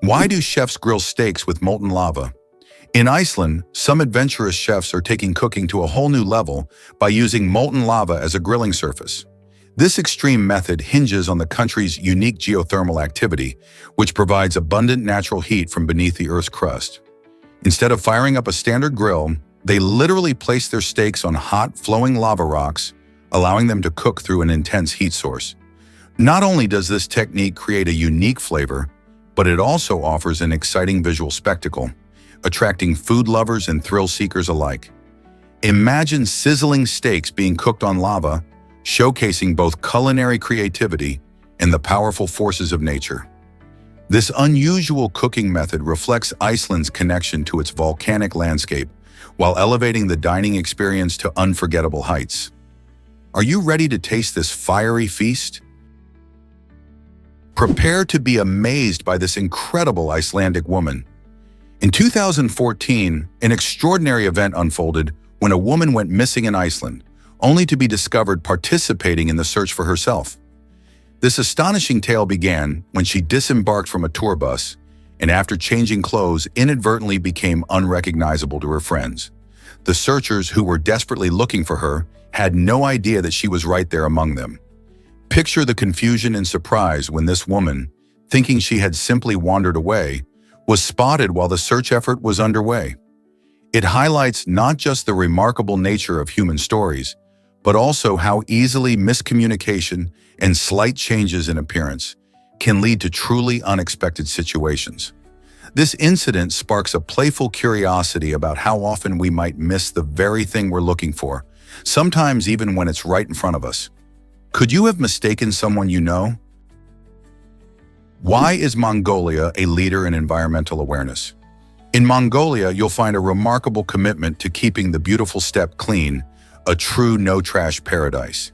Why do chefs grill steaks with molten lava? In Iceland, some adventurous chefs are taking cooking to a whole new level by using molten lava as a grilling surface. This extreme method hinges on the country's unique geothermal activity, which provides abundant natural heat from beneath the Earth's crust. Instead of firing up a standard grill, they literally place their steaks on hot, flowing lava rocks, allowing them to cook through an intense heat source. Not only does this technique create a unique flavor, but it also offers an exciting visual spectacle, attracting food lovers and thrill seekers alike. Imagine sizzling steaks being cooked on lava, showcasing both culinary creativity and the powerful forces of nature. This unusual cooking method reflects Iceland's connection to its volcanic landscape, while elevating the dining experience to unforgettable heights. Are you ready to taste this fiery feast? Prepare to be amazed by this incredible Icelandic woman. In 2014, an extraordinary event unfolded when a woman went missing in Iceland, only to be discovered participating in the search for herself. This astonishing tale began when she disembarked from a tour bus and, after changing clothes, inadvertently became unrecognizable to her friends. The searchers, who were desperately looking for her, had no idea that she was right there among them. Picture the confusion and surprise when this woman, thinking she had simply wandered away, was spotted while the search effort was underway. It highlights not just the remarkable nature of human stories, but also how easily miscommunication and slight changes in appearance can lead to truly unexpected situations. This incident sparks a playful curiosity about how often we might miss the very thing we're looking for, sometimes even when it's right in front of us. Could you have mistaken someone you know? Why is Mongolia a leader in environmental awareness? In Mongolia, you'll find a remarkable commitment to keeping the beautiful steppe clean, a true no-trash paradise.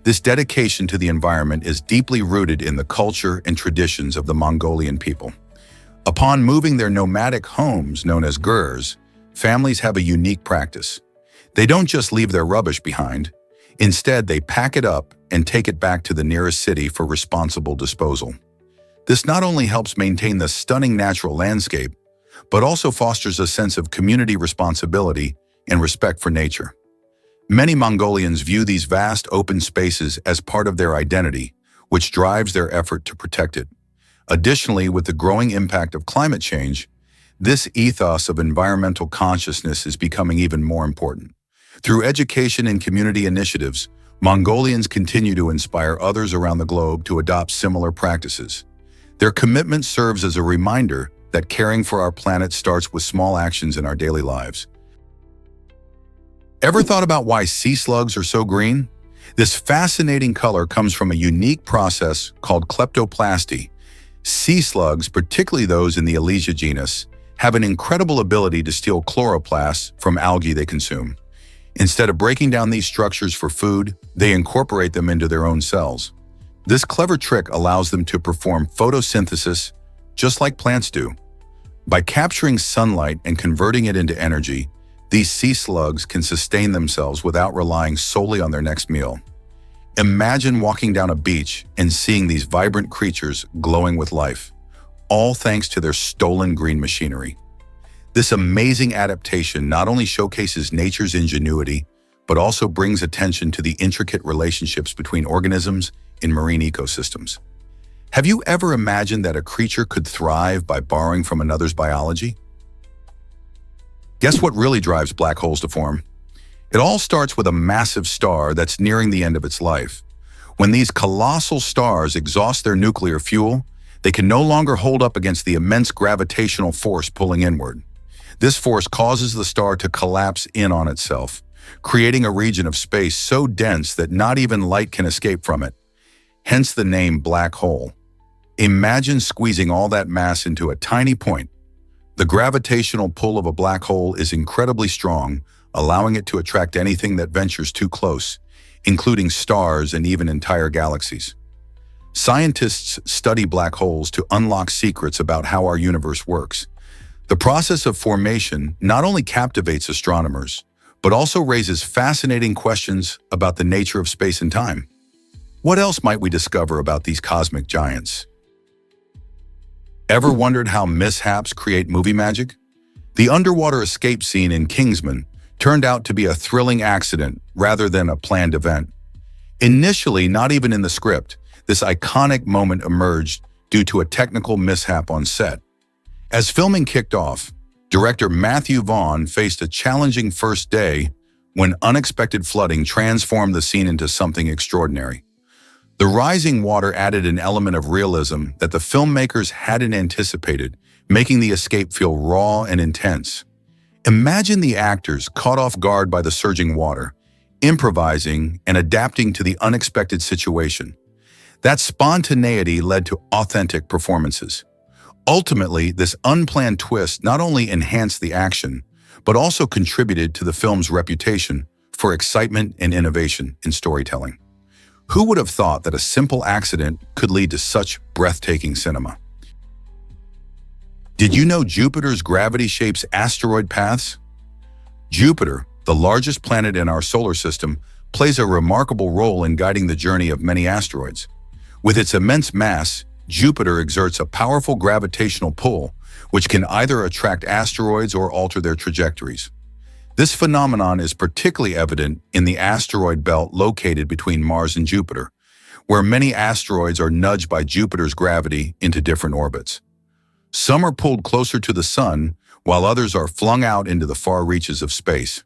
This dedication to the environment is deeply rooted in the culture and traditions of the Mongolian people. Upon moving their nomadic homes, known as gurs, families have a unique practice. They don't just leave their rubbish behind. Instead, they pack it up and take it back to the nearest city for responsible disposal. This not only helps maintain the stunning natural landscape, but also fosters a sense of community responsibility and respect for nature. Many Mongolians view these vast open spaces as part of their identity, which drives their effort to protect it. Additionally, with the growing impact of climate change, this ethos of environmental consciousness is becoming even more important. Through education and community initiatives, Mongolians continue to inspire others around the globe to adopt similar practices. Their commitment serves as a reminder that caring for our planet starts with small actions in our daily lives. Ever thought about why sea slugs are so green? This fascinating color comes from a unique process called kleptoplasty. Sea slugs, particularly those in the Alesia genus, have an incredible ability to steal chloroplasts from algae they consume. Instead of breaking down these structures for food, they incorporate them into their own cells. This clever trick allows them to perform photosynthesis just like plants do. By capturing sunlight and converting it into energy, these sea slugs can sustain themselves without relying solely on their next meal. Imagine walking down a beach and seeing these vibrant creatures glowing with life, all thanks to their stolen green machinery. This amazing adaptation not only showcases nature's ingenuity, but also brings attention to the intricate relationships between organisms in marine ecosystems. Have you ever imagined that a creature could thrive by borrowing from another's biology? Guess what really drives black holes to form? It all starts with a massive star that's nearing the end of its life. When these colossal stars exhaust their nuclear fuel, they can no longer hold up against the immense gravitational force pulling inward. This force causes the star to collapse in on itself, creating a region of space so dense that not even light can escape from it. Hence the name black hole. Imagine squeezing all that mass into a tiny point. The gravitational pull of a black hole is incredibly strong, allowing it to attract anything that ventures too close, including stars and even entire galaxies. Scientists study black holes to unlock secrets about how our universe works. The process of formation not only captivates astronomers, but also raises fascinating questions about the nature of space and time. What else might we discover about these cosmic giants? Ever wondered how mishaps create movie magic? The underwater escape scene in Kingsman turned out to be a thrilling accident rather than a planned event. Initially, not even in the script, this iconic moment emerged due to a technical mishap on set. As filming kicked off, director Matthew Vaughn faced a challenging first day when unexpected flooding transformed the scene into something extraordinary. The rising water added an element of realism that the filmmakers hadn't anticipated, making the escape feel raw and intense. Imagine the actors caught off guard by the surging water, improvising and adapting to the unexpected situation. That spontaneity led to authentic performances. Ultimately, this unplanned twist not only enhanced the action, but also contributed to the film's reputation for excitement and innovation in storytelling. Who would have thought that a simple accident could lead to such breathtaking cinema? Did you know Jupiter's gravity shapes asteroid paths? Jupiter, the largest planet in our solar system, plays a remarkable role in guiding the journey of many asteroids. With its immense mass, Jupiter exerts a powerful gravitational pull, which can either attract asteroids or alter their trajectories. This phenomenon is particularly evident in the asteroid belt located between Mars and Jupiter, where many asteroids are nudged by Jupiter's gravity into different orbits. Some are pulled closer to the Sun, while others are flung out into the far reaches of space.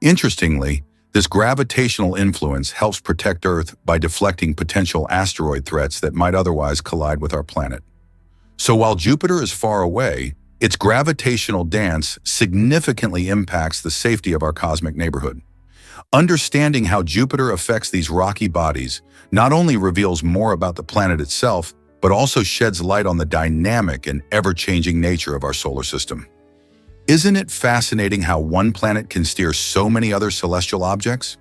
Interestingly, this gravitational influence helps protect Earth by deflecting potential asteroid threats that might otherwise collide with our planet. So while Jupiter is far away, its gravitational dance significantly impacts the safety of our cosmic neighborhood. Understanding how Jupiter affects these rocky bodies not only reveals more about the planet itself, but also sheds light on the dynamic and ever-changing nature of our solar system. Isn't it fascinating how one planet can steer so many other celestial objects?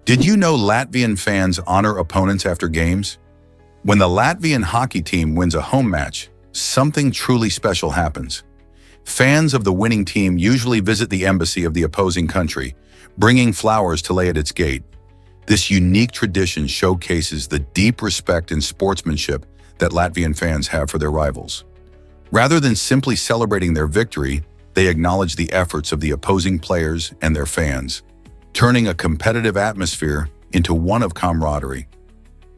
Did you know Latvian fans honor opponents after games? When the Latvian hockey team wins a home match, something truly special happens. Fans of the winning team usually visit the embassy of the opposing country, bringing flowers to lay at its gate. This unique tradition showcases the deep respect and sportsmanship that Latvian fans have for their rivals. Rather than simply celebrating their victory, they acknowledge the efforts of the opposing players and their fans, turning a competitive atmosphere into one of camaraderie.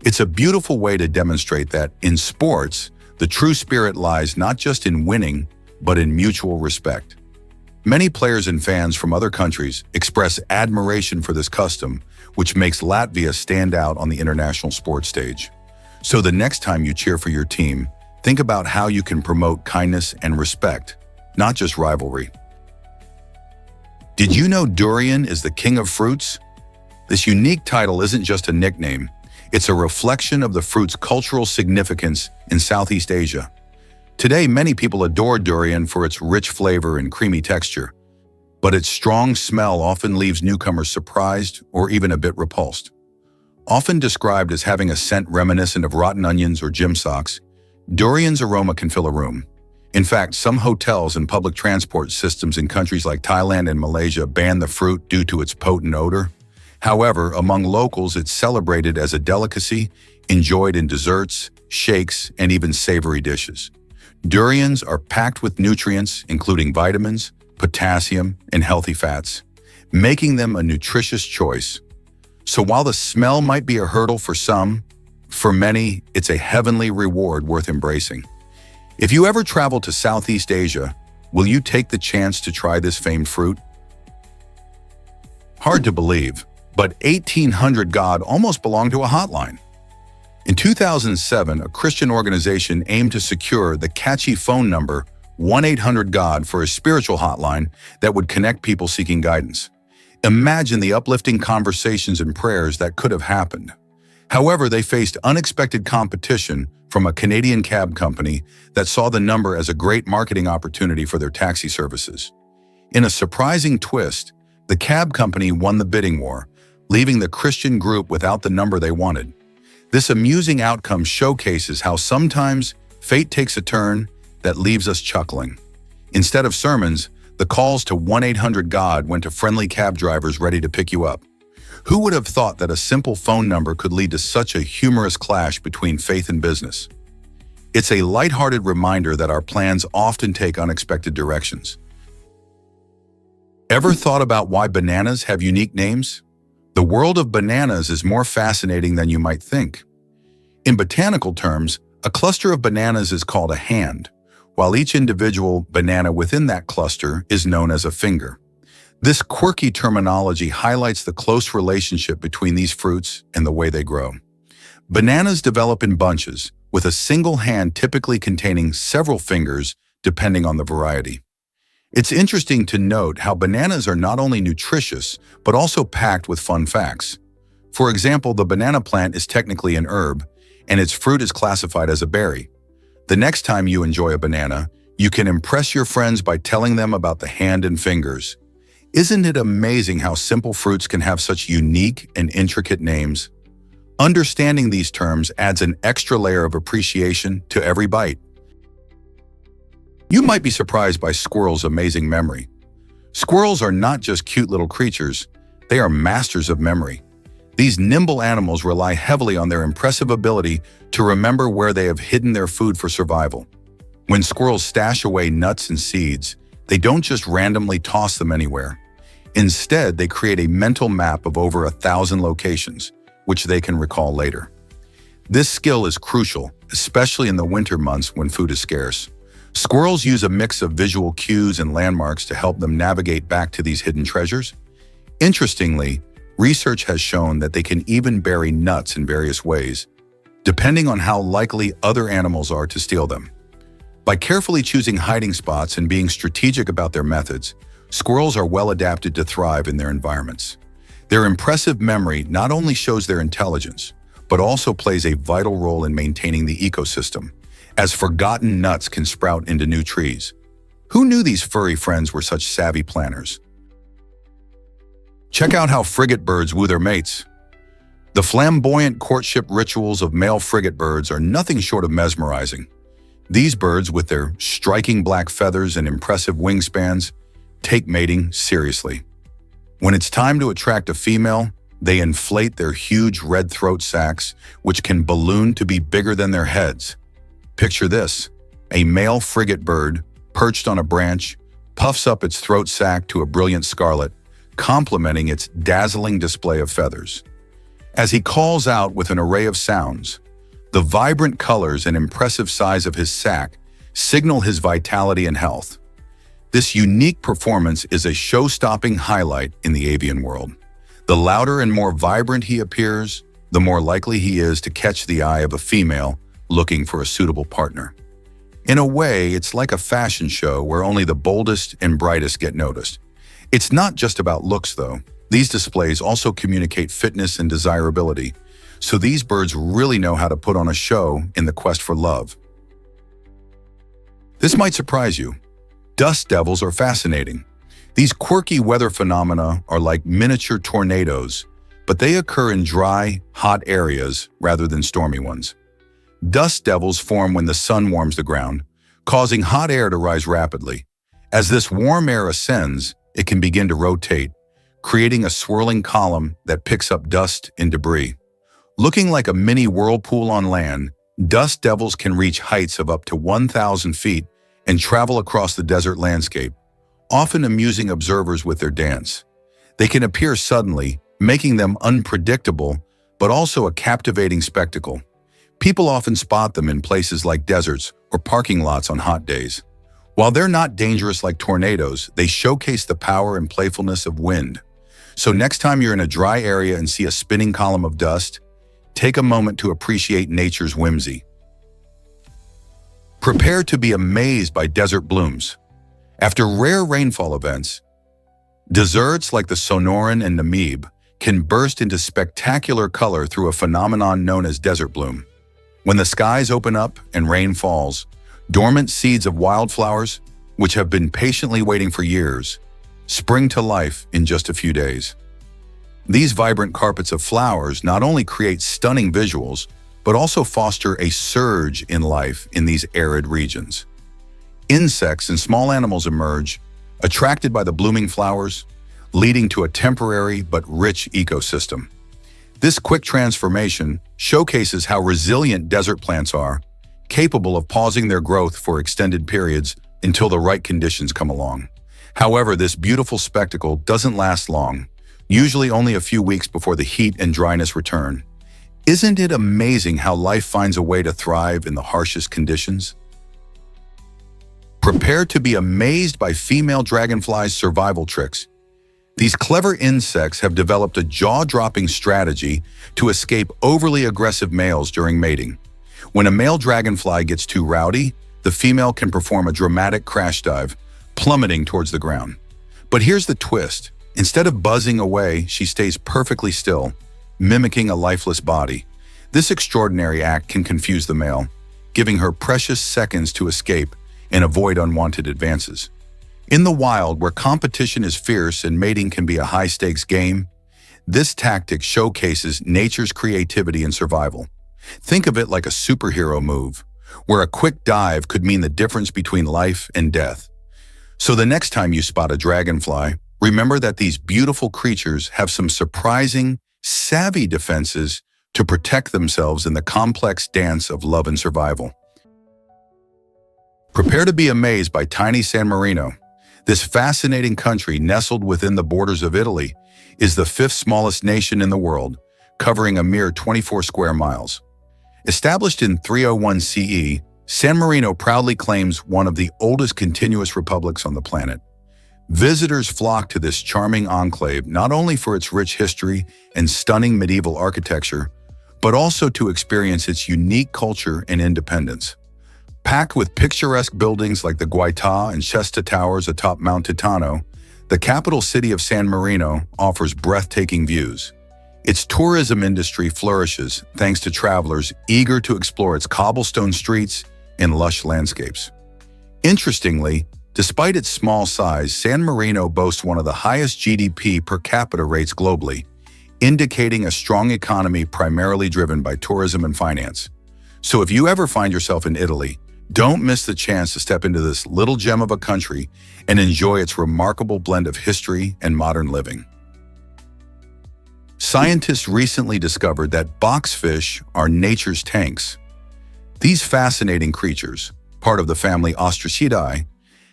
It's a beautiful way to demonstrate that, in sports, the true spirit lies not just in winning, but in mutual respect. Many players and fans from other countries express admiration for this custom, which makes Latvia stand out on the international sports stage. So the next time you cheer for your team, think about how you can promote kindness and respect, not just rivalry. Did you know Durian is the king of fruits? This unique title isn't just a nickname. It's a reflection of the fruit's cultural significance in Southeast Asia. Today, many people adore durian for its rich flavor and creamy texture, but its strong smell often leaves newcomers surprised or even a bit repulsed. Often described as having a scent reminiscent of rotten onions or gym socks, durian's aroma can fill a room. In fact, some hotels and public transport systems in countries like Thailand and Malaysia ban the fruit due to its potent odor. However, among locals, it's celebrated as a delicacy, enjoyed in desserts, shakes, and even savory dishes. Durians are packed with nutrients, including vitamins, potassium, and healthy fats, making them a nutritious choice. So while the smell might be a hurdle for some, for many, it's a heavenly reward worth embracing. If you ever travel to Southeast Asia, will you take the chance to try this famed fruit? Hard to believe, but 1800 God almost belonged to a hotline. In 2007, a Christian organization aimed to secure the catchy phone number 1-800-God for a spiritual hotline that would connect people seeking guidance. Imagine the uplifting conversations and prayers that could have happened. However, they faced unexpected competition from a Canadian cab company that saw the number as a great marketing opportunity for their taxi services. In a surprising twist, the cab company won the bidding war, leaving the Christian group without the number they wanted. This amusing outcome showcases how sometimes fate takes a turn that leaves us chuckling. Instead of sermons, the calls to 1-800-God went to friendly cab drivers ready to pick you up. Who would have thought that a simple phone number could lead to such a humorous clash between faith and business? It's a lighthearted reminder that our plans often take unexpected directions. Ever thought about why bananas have unique names? The world of bananas is more fascinating than you might think. In botanical terms, a cluster of bananas is called a hand, while each individual banana within that cluster is known as a finger. This quirky terminology highlights the close relationship between these fruits and the way they grow. Bananas develop in bunches, with a single hand typically containing several fingers depending on the variety. It's interesting to note how bananas are not only nutritious, but also packed with fun facts. For example, the banana plant is technically an herb, and its fruit is classified as a berry. The next time you enjoy a banana, you can impress your friends by telling them about the hand and fingers. Isn't it amazing how simple fruits can have such unique and intricate names? Understanding these terms adds an extra layer of appreciation to every bite. You might be surprised by squirrels' amazing memory. Squirrels are not just cute little creatures, they are masters of memory. These nimble animals rely heavily on their impressive ability to remember where they have hidden their food for survival. When squirrels stash away nuts and seeds, they don't just randomly toss them anywhere. Instead, they create a mental map of over 1,000 locations, which they can recall later. This skill is crucial, especially in the winter months when food is scarce. Squirrels use a mix of visual cues and landmarks to help them navigate back to these hidden treasures. Interestingly, research has shown that they can even bury nuts in various ways, depending on how likely other animals are to steal them. By carefully choosing hiding spots and being strategic about their methods, squirrels are well adapted to thrive in their environments. Their impressive memory not only shows their intelligence, but also plays a vital role in maintaining the ecosystem, as forgotten nuts can sprout into new trees. Who knew these furry friends were such savvy planners? Check out how frigate birds woo their mates. The flamboyant courtship rituals of male frigate birds are nothing short of mesmerizing. These birds, with their striking black feathers and impressive wingspans, take mating seriously. When it's time to attract a female, they inflate their huge red throat sacs, which can balloon to be bigger than their heads. Picture this: a male frigate bird, perched on a branch, puffs up its throat sac to a brilliant scarlet, complementing its dazzling display of feathers. As he calls out with an array of sounds, the vibrant colors and impressive size of his sac signal his vitality and health. This unique performance is a show-stopping highlight in the avian world. The louder and more vibrant he appears, the more likely he is to catch the eye of a female looking for a suitable partner. In a way, it's like a fashion show where only the boldest and brightest get noticed. It's not just about looks, though. These displays also communicate fitness and desirability, so these birds really know how to put on a show in the quest for love. This might surprise you. Dust devils are fascinating. These quirky weather phenomena are like miniature tornadoes, but they occur in dry, hot areas rather than stormy ones. Dust devils form when the sun warms the ground, causing hot air to rise rapidly. As this warm air ascends, it can begin to rotate, creating a swirling column that picks up dust and debris. Looking like a mini whirlpool on land, dust devils can reach heights of up to 1,000 feet and travel across the desert landscape, often amusing observers with their dance. They can appear suddenly, making them unpredictable, but also a captivating spectacle. People often spot them in places like deserts or parking lots on hot days. While they're not dangerous like tornadoes, they showcase the power and playfulness of wind. So next time you're in a dry area and see a spinning column of dust, take a moment to appreciate nature's whimsy. Prepare to be amazed by desert blooms. After rare rainfall events, deserts like the Sonoran and Namib can burst into spectacular color through a phenomenon known as desert bloom. When the skies open up and rain falls, dormant seeds of wildflowers, which have been patiently waiting for years, spring to life in just a few days. These vibrant carpets of flowers not only create stunning visuals, but also foster a surge in life in these arid regions. Insects and small animals emerge, attracted by the blooming flowers, leading to a temporary but rich ecosystem. This quick transformation showcases how resilient desert plants are, capable of pausing their growth for extended periods until the right conditions come along. However, this beautiful spectacle doesn't last long, usually only a few weeks before the heat and dryness return. Isn't it amazing how life finds a way to thrive in the harshest conditions? Prepare to be amazed by female dragonflies' survival tricks. These clever insects have developed a jaw-dropping strategy to escape overly aggressive males during mating. When a male dragonfly gets too rowdy, the female can perform a dramatic crash dive, plummeting towards the ground. But here's the twist. Instead of buzzing away, she stays perfectly still, mimicking a lifeless body. This extraordinary act can confuse the male, giving her precious seconds to escape and avoid unwanted advances. In the wild, where competition is fierce and mating can be a high-stakes game, this tactic showcases nature's creativity and survival. Think of it like a superhero move, where a quick dive could mean the difference between life and death. So the next time you spot a dragonfly, remember that these beautiful creatures have some surprising, savvy defenses to protect themselves in the complex dance of love and survival. Prepare to be amazed by tiny San Marino. This fascinating country, nestled within the borders of Italy, is the fifth smallest nation in the world, covering a mere 24 square miles. Established in 301 CE, San Marino proudly claims one of the oldest continuous republics on the planet. Visitors flock to this charming enclave not only for its rich history and stunning medieval architecture, but also to experience its unique culture and independence. Packed with picturesque buildings like the Guaita and Shesta Towers atop Mount Titano, the capital city of San Marino offers breathtaking views. Its tourism industry flourishes thanks to travelers eager to explore its cobblestone streets and lush landscapes. Interestingly, despite its small size, San Marino boasts one of the highest GDP per capita rates globally, indicating a strong economy primarily driven by tourism and finance. So if you ever find yourself in Italy, don't miss the chance to step into this little gem of a country and enjoy its remarkable blend of history and modern living. Scientists recently discovered that boxfish are nature's tanks. These fascinating creatures, part of the family Ostracidae,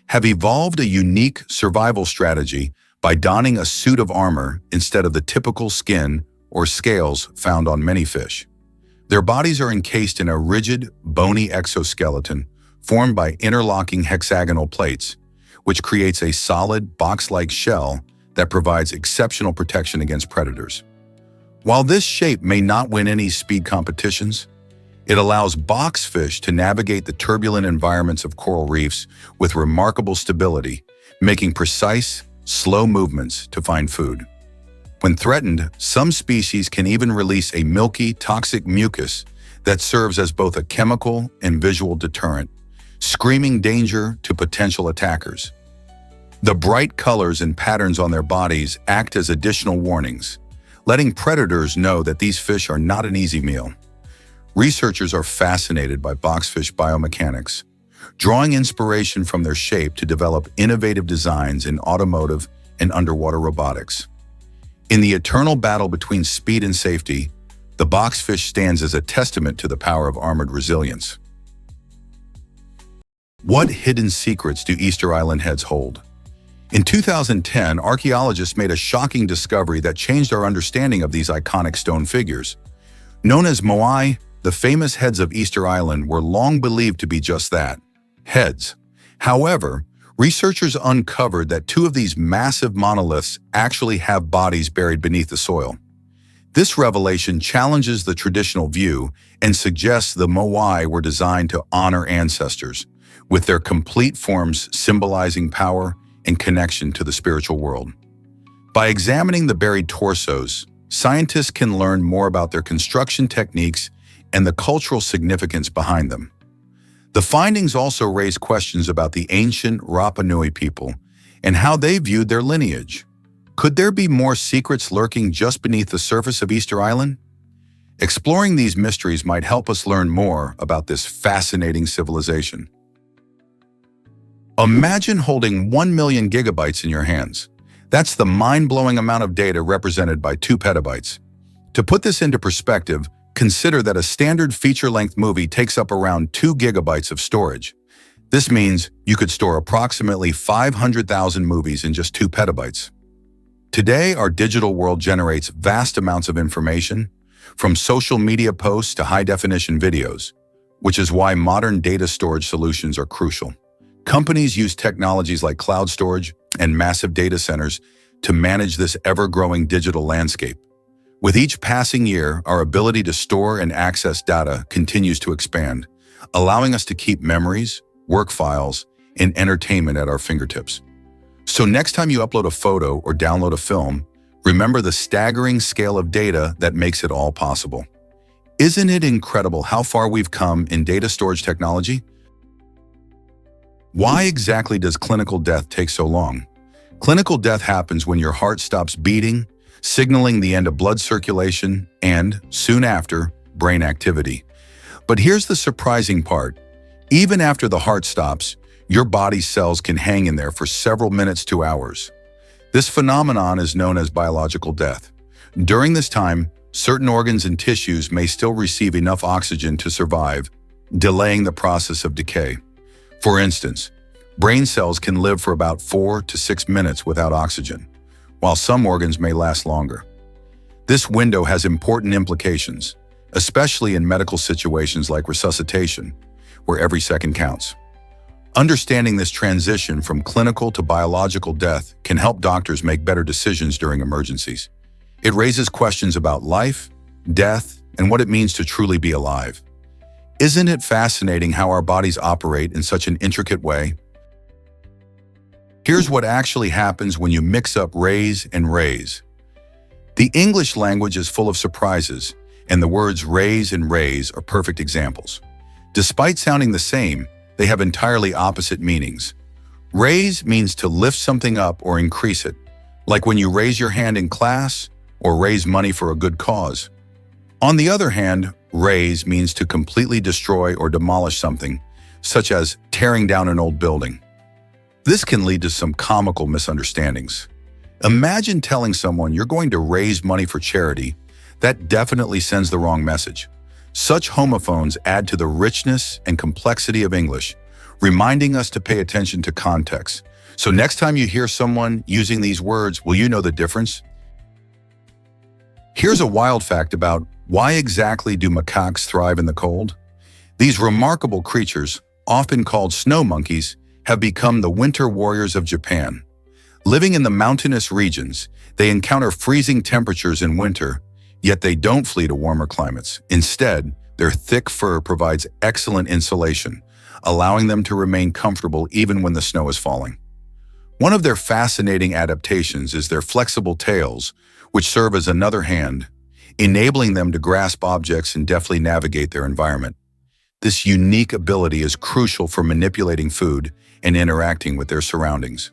have evolved a unique survival strategy by donning a suit of armor instead of the typical skin or scales found on many fish. Their bodies are encased in a rigid, bony exoskeleton formed by interlocking hexagonal plates, which creates a solid, box-like shell that provides exceptional protection against predators. While this shape may not win any speed competitions, it allows boxfish to navigate the turbulent environments of coral reefs with remarkable stability, making precise, slow movements to find food. When threatened, some species can even release a milky, toxic mucus that serves as both a chemical and visual deterrent, screaming danger to potential attackers. The bright colors and patterns on their bodies act as additional warnings, letting predators know that these fish are not an easy meal. Researchers are fascinated by boxfish biomechanics, drawing inspiration from their shape to develop innovative designs in automotive and underwater robotics. In the eternal battle between speed and safety, the boxfish stands as a testament to the power of armored resilience. What hidden secrets do Easter Island heads hold? In 2010, archaeologists made a shocking discovery that changed our understanding of these iconic stone figures. Known as Moai, the famous heads of Easter Island were long believed to be just that, heads. However, researchers uncovered that two of these massive monoliths actually have bodies buried beneath the soil. This revelation challenges the traditional view and suggests the Moai were designed to honor ancestors, with their complete forms symbolizing power and connection to the spiritual world. By examining the buried torsos, scientists can learn more about their construction techniques and the cultural significance behind them. The findings also raise questions about the ancient Rapa Nui people and how they viewed their lineage. Could there be more secrets lurking just beneath the surface of Easter Island? Exploring these mysteries might help us learn more about this fascinating civilization. Imagine holding 1 million gigabytes in your hands. That's the mind-blowing amount of data represented by 2 petabytes. To put this into perspective, Consider that a standard feature-length movie takes up around 2 gigabytes of storage. This means you could store approximately 500,000 movies in just 2 petabytes. Today, our digital world generates vast amounts of information, from social media posts to high-definition videos, which is why modern data storage solutions are crucial. Companies use technologies like cloud storage and massive data centers to manage this ever-growing digital landscape. With each passing year, our ability to store and access data continues to expand, allowing us to keep memories, work files, and entertainment at our fingertips. So next time you upload a photo or download a film, remember the staggering scale of data that makes it all possible. Isn't it incredible how far we've come in data storage technology? Why exactly does clinical death take so long? Clinical death happens when your heart stops beating, signaling the end of blood circulation and, soon after, brain activity. But here's the surprising part. Even after the heart stops, your body's cells can hang in there for several minutes to hours. This phenomenon is known as biological death. During this time, certain organs and tissues may still receive enough oxygen to survive, delaying the process of decay. For instance, brain cells can live for about 4 to 6 minutes without oxygen, while some organs may last longer. This window has important implications, especially in medical situations like resuscitation, where every second counts. Understanding this transition from clinical to biological death can help doctors make better decisions during emergencies. It raises questions about life, death, and what it means to truly be alive. Isn't it fascinating how our bodies operate in such an intricate way? Here's what actually happens when you mix up raze and raze. The English language is full of surprises, and the words raze and raze are perfect examples. Despite sounding the same, they have entirely opposite meanings. Raise means to lift something up or increase it, like when you raise your hand in class or raise money for a good cause. On the other hand, raze means to completely destroy or demolish something, such as tearing down an old building. This can lead to some comical misunderstandings. Imagine telling someone you're going to raise money for charity. That definitely sends the wrong message. Such homophones add to the richness and complexity of English, reminding us to pay attention to context. So next time you hear someone using these words, will you know the difference? Here's a wild fact about why exactly do macaques thrive in the cold? These remarkable creatures, often called snow monkeys, have become the winter warriors of Japan. Living in the mountainous regions, they encounter freezing temperatures in winter, yet they don't flee to warmer climates. Instead, their thick fur provides excellent insulation, allowing them to remain comfortable even when the snow is falling. One of their fascinating adaptations is their flexible tails, which serve as another hand, enabling them to grasp objects and deftly navigate their environment. This unique ability is crucial for manipulating food and interacting with their surroundings.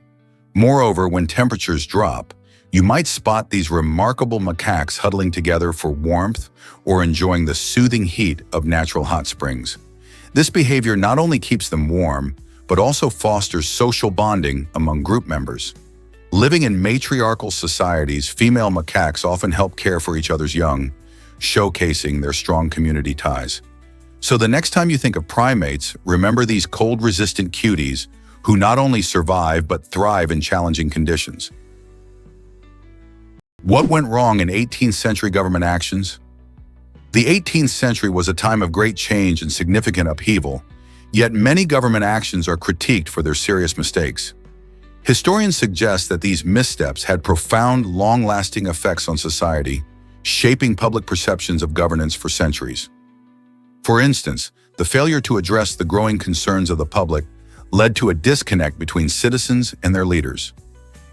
Moreover, when temperatures drop, you might spot these remarkable macaques huddling together for warmth or enjoying the soothing heat of natural hot springs. This behavior not only keeps them warm, but also fosters social bonding among group members. Living in matriarchal societies, female macaques often help care for each other's young, showcasing their strong community ties. So the next time you think of primates, remember these cold-resistant cuties who not only survive but thrive in challenging conditions. What went wrong in 18th century government actions? The 18th century was a time of great change and significant upheaval, yet many government actions are critiqued for their serious mistakes. Historians suggest that these missteps had profound, long-lasting effects on society, shaping public perceptions of governance for centuries. For instance, the failure to address the growing concerns of the public led to a disconnect between citizens and their leaders.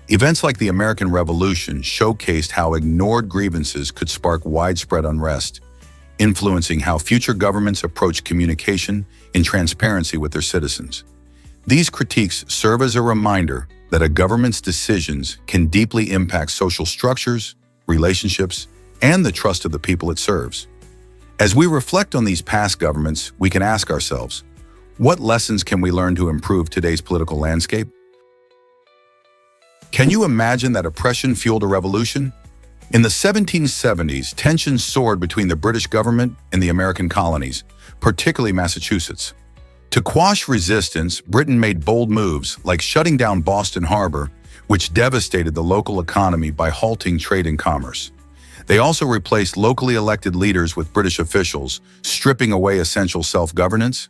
Events like the American Revolution showcased how ignored grievances could spark widespread unrest, influencing how future governments approach communication and transparency with their citizens. These critiques serve as a reminder that a government's decisions can deeply impact social structures, relationships, and the trust of the people it serves. As we reflect on these past governments, we can ask ourselves, what lessons can we learn to improve today's political landscape? Can you imagine that oppression fueled a revolution? In the 1770s, tensions soared between the British government and the American colonies, particularly Massachusetts. To quash resistance, Britain made bold moves like shutting down Boston Harbor, which devastated the local economy by halting trade and commerce. They also replaced locally elected leaders with British officials, stripping away essential self-governance.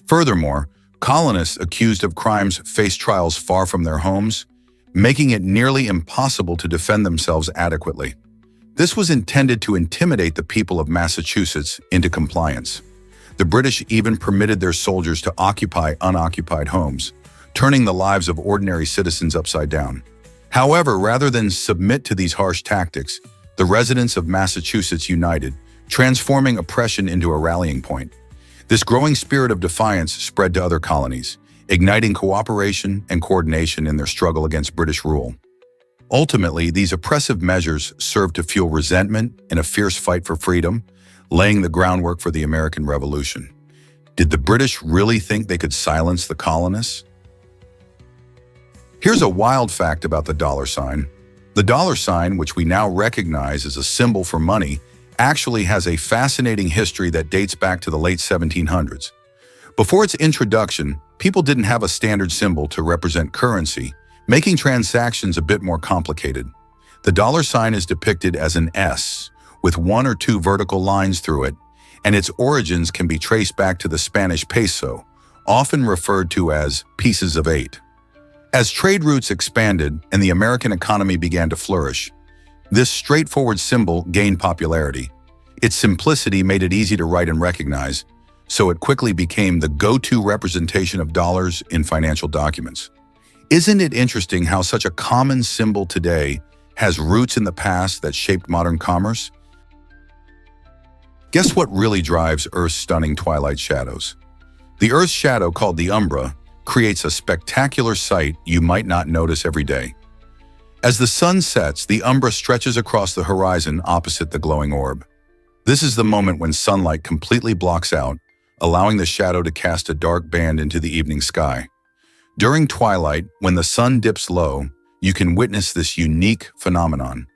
Furthermore, colonists accused of crimes faced trials far from their homes, making it nearly impossible to defend themselves adequately. This was intended to intimidate the people of Massachusetts into compliance. The British even permitted their soldiers to occupy unoccupied homes, turning the lives of ordinary citizens upside down. However, rather than submit to these harsh tactics, the residents of Massachusetts united, transforming oppression into a rallying point. This growing spirit of defiance spread to other colonies, igniting cooperation and coordination in their struggle against British rule. Ultimately, these oppressive measures served to fuel resentment and a fierce fight for freedom, laying the groundwork for the American Revolution. Did the British really think they could silence the colonists? Here's a wild fact about the dollar sign. The dollar sign, which we now recognize as a symbol for money, actually has a fascinating history that dates back to the late 1700s. Before its introduction, people didn't have a standard symbol to represent currency, making transactions a bit more complicated. The dollar sign is depicted as an S, with one or two vertical lines through it, and its origins can be traced back to the Spanish peso, often referred to as pieces of 8. As trade routes expanded and the American economy began to flourish, this straightforward symbol gained popularity. Its simplicity made it easy to write and recognize, so it quickly became the go-to representation of dollars in financial documents. Isn't it interesting how such a common symbol today has roots in the past that shaped modern commerce? Guess what really drives Earth's stunning twilight shadows? The Earth's shadow, called the umbra, creates a spectacular sight you might not notice every day. As the sun sets, the umbra stretches across the horizon opposite the glowing orb. This is the moment when sunlight completely blocks out, allowing the shadow to cast a dark band into the evening sky. During twilight, when the sun dips low, you can witness this unique phenomenon.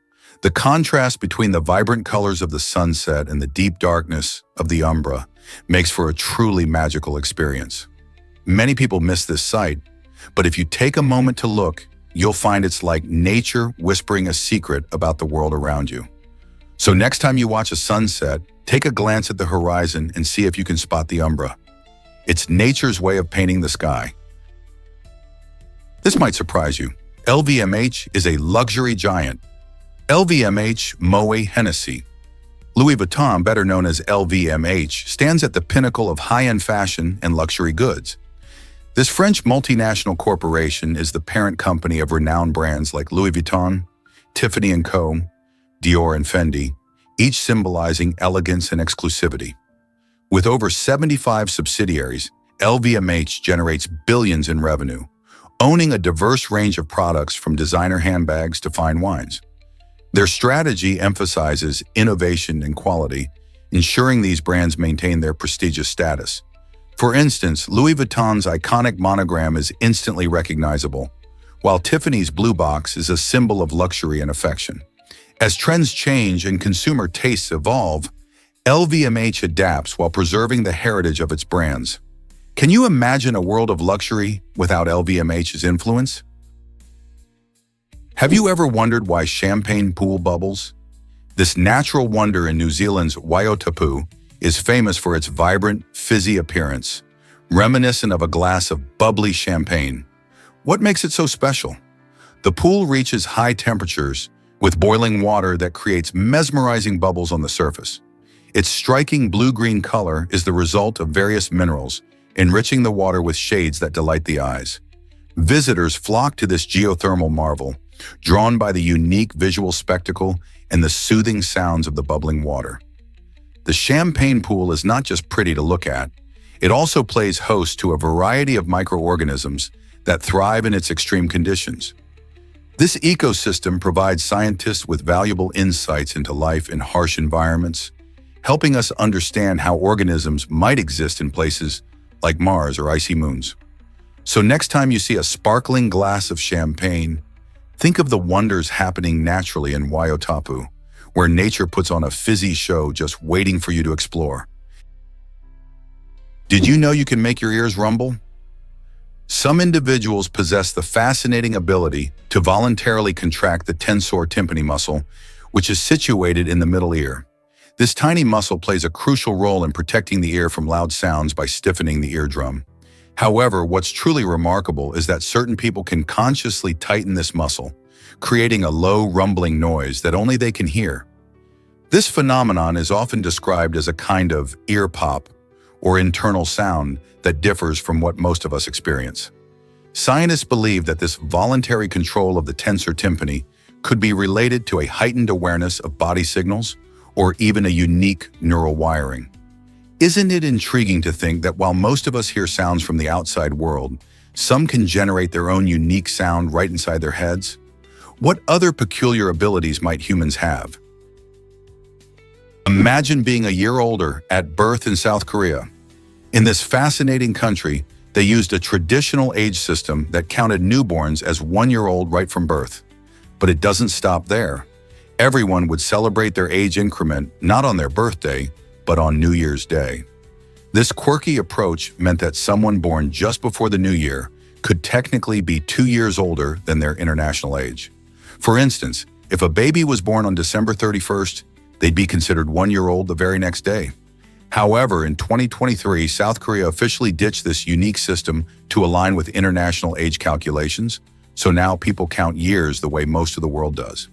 The contrast between the vibrant colors of the sunset and the deep darkness of the umbra makes for a truly magical experience. Many people miss this sight, but if you take a moment to look, you'll find it's like nature whispering a secret about the world around you. So next time you watch a sunset, take a glance at the horizon and see if you can spot the umbra. It's nature's way of painting the sky. This might surprise you. LVMH is a luxury giant. LVMH Moai Hennessy. Louis Vuitton, better known as LVMH, stands at the pinnacle of high-end fashion and luxury goods. This French multinational corporation is the parent company of renowned brands like Louis Vuitton, Tiffany & Co., Dior and Fendi, each symbolizing elegance and exclusivity. With over 75 subsidiaries, LVMH generates billions in revenue, owning a diverse range of products from designer handbags to fine wines. Their strategy emphasizes innovation and quality, ensuring these brands maintain their prestigious status. For instance, Louis Vuitton's iconic monogram is instantly recognizable, while Tiffany's blue box is a symbol of luxury and affection. As trends change and consumer tastes evolve, LVMH adapts while preserving the heritage of its brands. Can you imagine a world of luxury without LVMH's influence? Have you ever wondered why champagne pool bubbles? This natural wonder in New Zealand's Waiotapu is famous for its vibrant, fizzy appearance, reminiscent of a glass of bubbly champagne. What makes it so special? The pool reaches high temperatures with boiling water that creates mesmerizing bubbles on the surface. Its striking blue-green color is the result of various minerals, enriching the water with shades that delight the eyes. Visitors flock to this geothermal marvel, drawn by the unique visual spectacle and the soothing sounds of the bubbling water. The champagne pool is not just pretty to look at, it also plays host to a variety of microorganisms that thrive in its extreme conditions. This ecosystem provides scientists with valuable insights into life in harsh environments, helping us understand how organisms might exist in places like Mars or icy moons. So next time you see a sparkling glass of champagne, think of the wonders happening naturally in Waiotapu, where nature puts on a fizzy show just waiting for you to explore. Did you know you can make your ears rumble? Some individuals possess the fascinating ability to voluntarily contract the tensor tympani muscle, which is situated in the middle ear. This tiny muscle plays a crucial role in protecting the ear from loud sounds by stiffening the eardrum. However, what's truly remarkable is that certain people can consciously tighten this muscle, creating a low, rumbling noise that only they can hear. This phenomenon is often described as a kind of ear pop or internal sound that differs from what most of us experience. Scientists believe that this voluntary control of the tensor tympani could be related to a heightened awareness of body signals or even a unique neural wiring. Isn't it intriguing to think that while most of us hear sounds from the outside world, some can generate their own unique sound right inside their heads? What other peculiar abilities might humans have? Imagine being a year older at birth in South Korea. In this fascinating country, they used a traditional age system that counted newborns as 1 year old right from birth. But it doesn't stop there. Everyone would celebrate their age increment not on their birthday, but on New Year's Day. This quirky approach meant that someone born just before the new year could technically be 2 years older than their international age. For instance, if a baby was born on December 31st, they'd be considered 1 year old the very next day. However, in 2023, South Korea officially ditched this unique system to align with international age calculations, so now people count years the way most of the world does.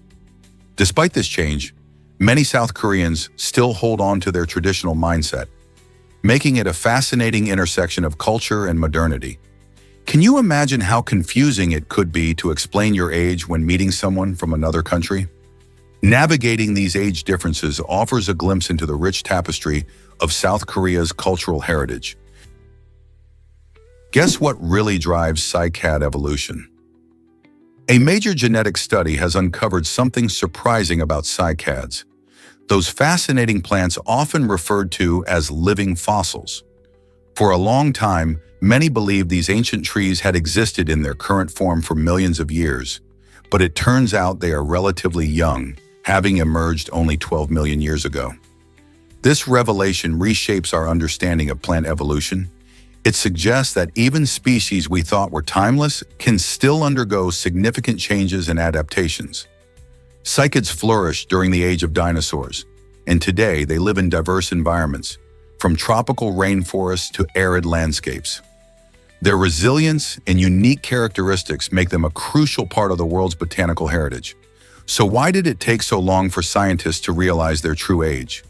Despite this change, many South Koreans still hold on to their traditional mindset, making it a fascinating intersection of culture and modernity. Can you imagine how confusing it could be to explain your age when meeting someone from another country? Navigating these age differences offers a glimpse into the rich tapestry of South Korea's cultural heritage. Guess what really drives Cycad evolution? A major genetic study has uncovered something surprising about cycads, those fascinating plants often referred to as living fossils. For a long time, many believed these ancient trees had existed in their current form for millions of years, but it turns out they are relatively young, having emerged only 12 million years ago. This revelation reshapes our understanding of plant evolution. It suggests that even species we thought were timeless can still undergo significant changes and adaptations. Cycads flourished during the age of dinosaurs, and today they live in diverse environments, from tropical rainforests to arid landscapes. Their resilience and unique characteristics make them a crucial part of the world's botanical heritage. So why did it take so long for scientists to realize their true age?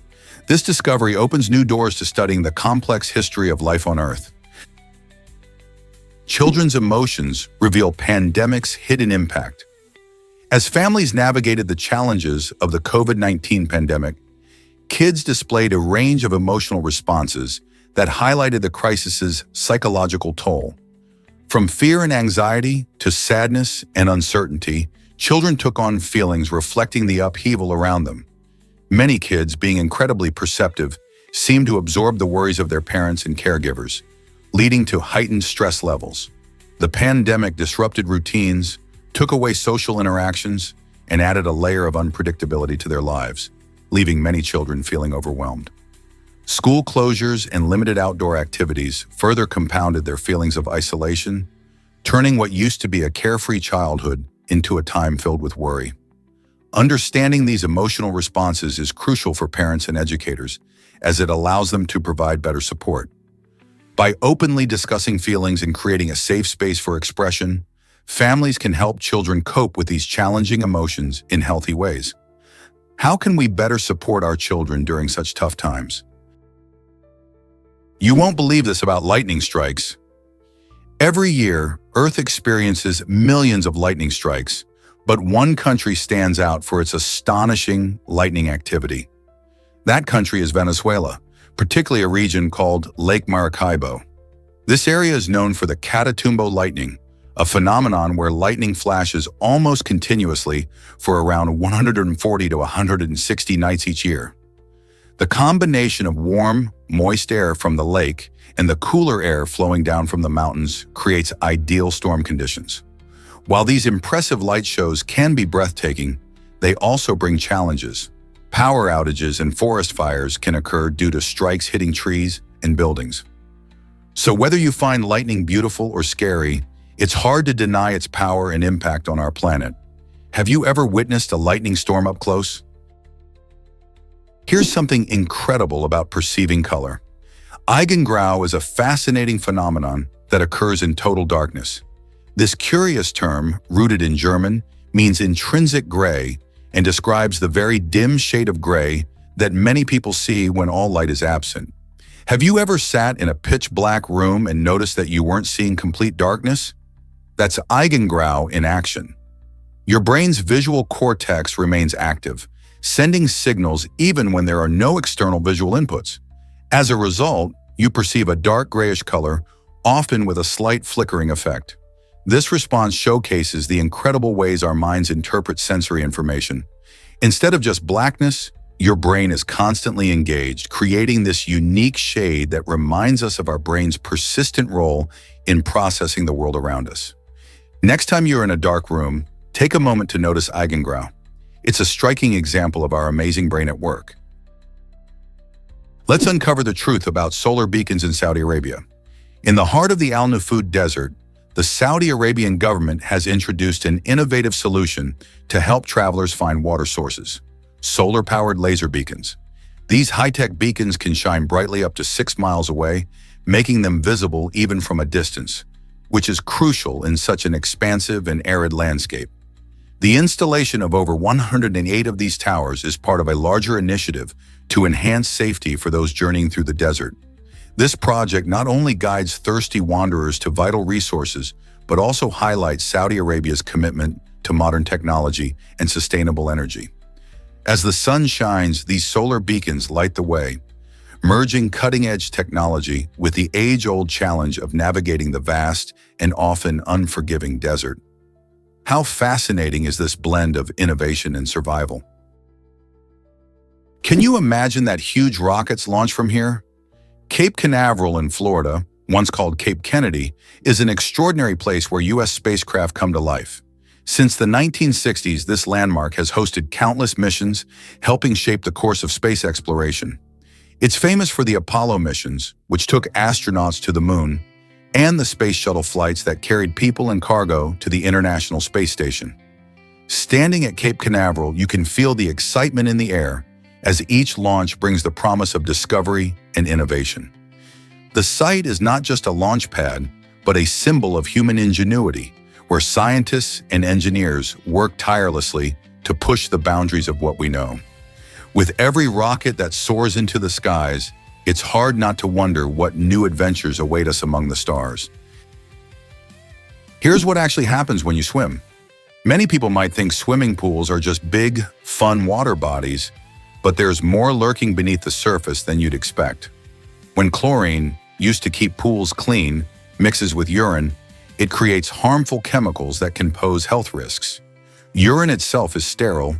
This discovery opens new doors to studying the complex history of life on Earth. Children's emotions reveal pandemic's hidden impact. As families navigated the challenges of the COVID-19 pandemic, kids displayed a range of emotional responses that highlighted the crisis's psychological toll. From fear and anxiety to sadness and uncertainty, children took on feelings reflecting the upheaval around them. Many kids, being incredibly perceptive, seemed to absorb the worries of their parents and caregivers, leading to heightened stress levels. The pandemic disrupted routines, took away social interactions, and added a layer of unpredictability to their lives, leaving many children feeling overwhelmed. School closures and limited outdoor activities further compounded their feelings of isolation, turning what used to be a carefree childhood into a time filled with worry. Understanding these emotional responses is crucial for parents and educators, as it allows them to provide better support. By openly discussing feelings and creating a safe space for expression, families can help children cope with these challenging emotions in healthy ways. How can we better support our children during such tough times? You won't believe this about lightning strikes. Every year, Earth experiences millions of lightning strikes, but one country stands out for its astonishing lightning activity. That country is Venezuela, particularly a region called Lake Maracaibo. This area is known for the Catatumbo lightning, a phenomenon where lightning flashes almost continuously for around 140 to 160 nights each year. The combination of warm, moist air from the lake and the cooler air flowing down from the mountains creates ideal storm conditions. While these impressive light shows can be breathtaking, they also bring challenges. Power outages and forest fires can occur due to strikes hitting trees and buildings. So whether you find lightning beautiful or scary, it's hard to deny its power and impact on our planet. Have you ever witnessed a lightning storm up close? Here's something incredible about perceiving color. Eigengrau is a fascinating phenomenon that occurs in total darkness. This curious term, rooted in German, means intrinsic gray and describes the very dim shade of gray that many people see when all light is absent. Have you ever sat in a pitch-black room and noticed that you weren't seeing complete darkness? That's eigengrau in action. Your brain's visual cortex remains active, sending signals even when there are no external visual inputs. As a result, you perceive a dark grayish color, often with a slight flickering effect. This response showcases the incredible ways our minds interpret sensory information. Instead of just blackness, your brain is constantly engaged, creating this unique shade that reminds us of our brain's persistent role in processing the world around us. Next time you're in a dark room, take a moment to notice eigengrau. It's a striking example of our amazing brain at work. Let's uncover the truth about solar beacons in Saudi Arabia. In the heart of the Al Nufud Desert, the Saudi Arabian government has introduced an innovative solution to help travelers find water sources: solar-powered laser beacons. These high-tech beacons can shine brightly up to 6 miles away, making them visible even from a distance, which is crucial in such an expansive and arid landscape. The installation of over 108 of these towers is part of a larger initiative to enhance safety for those journeying through the desert. This project not only guides thirsty wanderers to vital resources, but also highlights Saudi Arabia's commitment to modern technology and sustainable energy. As the sun shines, these solar beacons light the way, merging cutting-edge technology with the age-old challenge of navigating the vast and often unforgiving desert. How fascinating is this blend of innovation and survival? Can you imagine that huge rockets launch from here? Cape Canaveral in Florida, once called Cape Kennedy, is an extraordinary place where U.S. spacecraft come to life. Since the 1960s, this landmark has hosted countless missions, helping shape the course of space exploration. It's famous for the Apollo missions, which took astronauts to the moon, and the space shuttle flights that carried people and cargo to the International Space Station. Standing at Cape Canaveral, you can feel the excitement in the air as each launch brings the promise of discovery and innovation. The site is not just a launch pad, but a symbol of human ingenuity, where scientists and engineers work tirelessly to push the boundaries of what we know. With every rocket that soars into the skies, it's hard not to wonder what new adventures await us among the stars. Here's what actually happens when you swim. Many people might think swimming pools are just big, fun water bodies, but there's more lurking beneath the surface than you'd expect. When chlorine, used to keep pools clean, mixes with urine, it creates harmful chemicals that can pose health risks. Urine itself is sterile,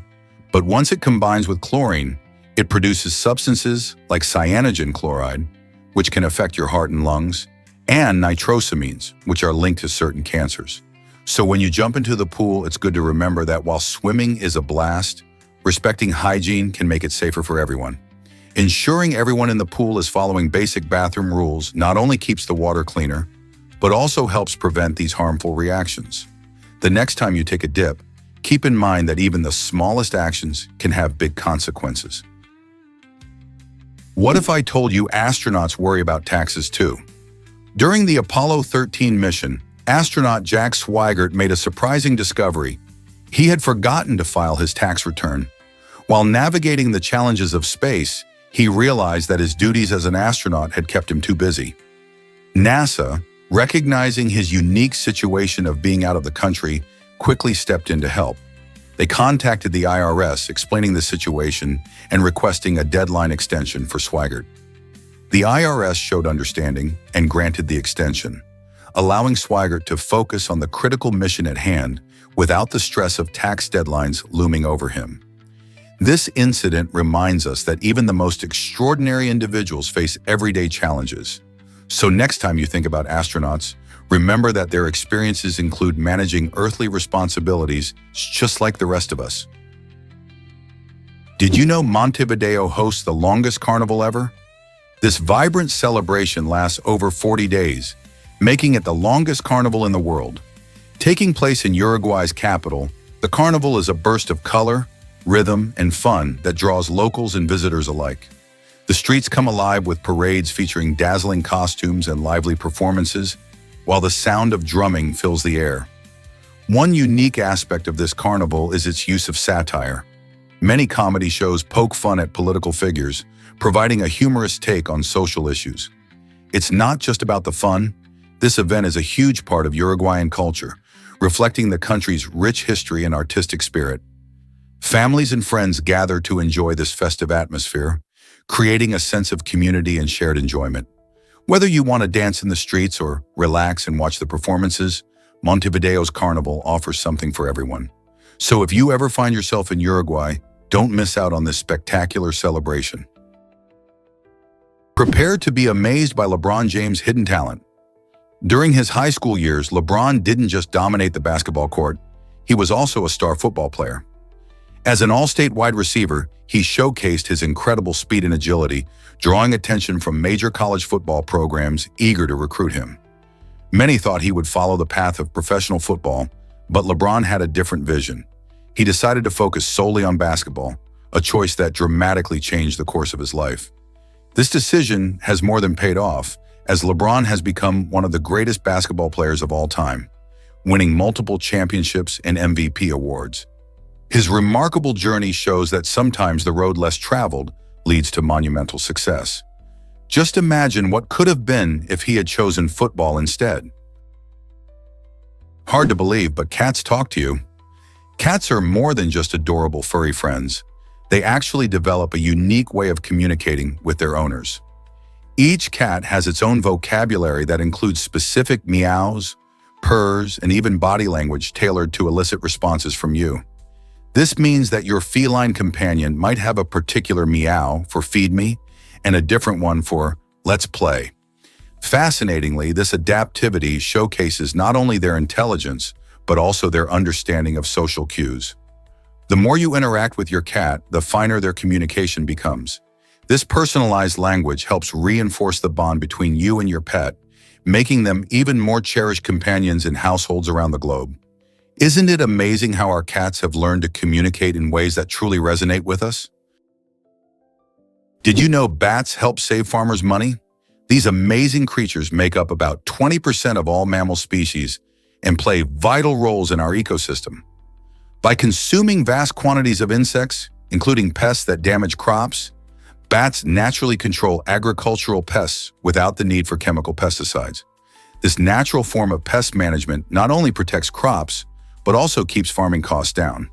but once it combines with chlorine, it produces substances like cyanogen chloride, which can affect your heart and lungs, and nitrosamines, which are linked to certain cancers. So when you jump into the pool, it's good to remember that while swimming is a blast, respecting hygiene can make it safer for everyone. Ensuring everyone in the pool is following basic bathroom rules not only keeps the water cleaner, but also helps prevent these harmful reactions. The next time you take a dip, keep in mind that even the smallest actions can have big consequences. What if I told you astronauts worry about taxes too? During the Apollo 13 mission, astronaut Jack Swigert made a surprising discovery. He had forgotten to file his tax return. While navigating the challenges of space, he realized that his duties as an astronaut had kept him too busy. NASA, recognizing his unique situation of being out of the country, quickly stepped in to help. They contacted the IRS, explaining the situation and requesting a deadline extension for Swigert. The IRS showed understanding and granted the extension, allowing Swigert to focus on the critical mission at hand without the stress of tax deadlines looming over him. This incident reminds us that even the most extraordinary individuals face everyday challenges. So next time you think about astronauts, remember that their experiences include managing earthly responsibilities just like the rest of us. Did you know Montevideo hosts the longest carnival ever? This vibrant celebration lasts over 40 days, making it the longest carnival in the world. Taking place in Uruguay's capital, the carnival is a burst of color, rhythm, and fun that draws locals and visitors alike. The streets come alive with parades featuring dazzling costumes and lively performances, while the sound of drumming fills the air. One unique aspect of this carnival is its use of satire. Many comedy shows poke fun at political figures, providing a humorous take on social issues. It's not just about the fun. This event is a huge part of Uruguayan culture, reflecting the country's rich history and artistic spirit. Families and friends gather to enjoy this festive atmosphere, creating a sense of community and shared enjoyment. Whether you want to dance in the streets or relax and watch the performances, Montevideo's carnival offers something for everyone. So if you ever find yourself in Uruguay, don't miss out on this spectacular celebration. Prepare to be amazed by LeBron James' hidden talent. During his high school years, LeBron didn't just dominate the basketball court, he was also a star football player. As an all-state wide receiver, he showcased his incredible speed and agility, drawing attention from major college football programs eager to recruit him. Many thought he would follow the path of professional football, but LeBron had a different vision. He decided to focus solely on basketball, a choice that dramatically changed the course of his life. This decision has more than paid off, as LeBron has become one of the greatest basketball players of all time, winning multiple championships and MVP awards. His remarkable journey shows that sometimes the road less traveled leads to monumental success. Just imagine what could have been if he had chosen football instead. Hard to believe, but cats talk to you. Cats are more than just adorable furry friends. They actually develop a unique way of communicating with their owners. Each cat has its own vocabulary that includes specific meows, purrs, and even body language tailored to elicit responses from you. This means that your feline companion might have a particular meow for feed me and a different one for let's play. Fascinatingly, this adaptivity showcases not only their intelligence, but also their understanding of social cues. The more you interact with your cat, the finer their communication becomes. This personalized language helps reinforce the bond between you and your pet, making them even more cherished companions in households around the globe. Isn't it amazing how our cats have learned to communicate in ways that truly resonate with us? Did you know bats help save farmers money? These amazing creatures make up about 20% of all mammal species and play vital roles in our ecosystem. By consuming vast quantities of insects, including pests that damage crops, bats naturally control agricultural pests without the need for chemical pesticides. This natural form of pest management not only protects crops, but also keeps farming costs down.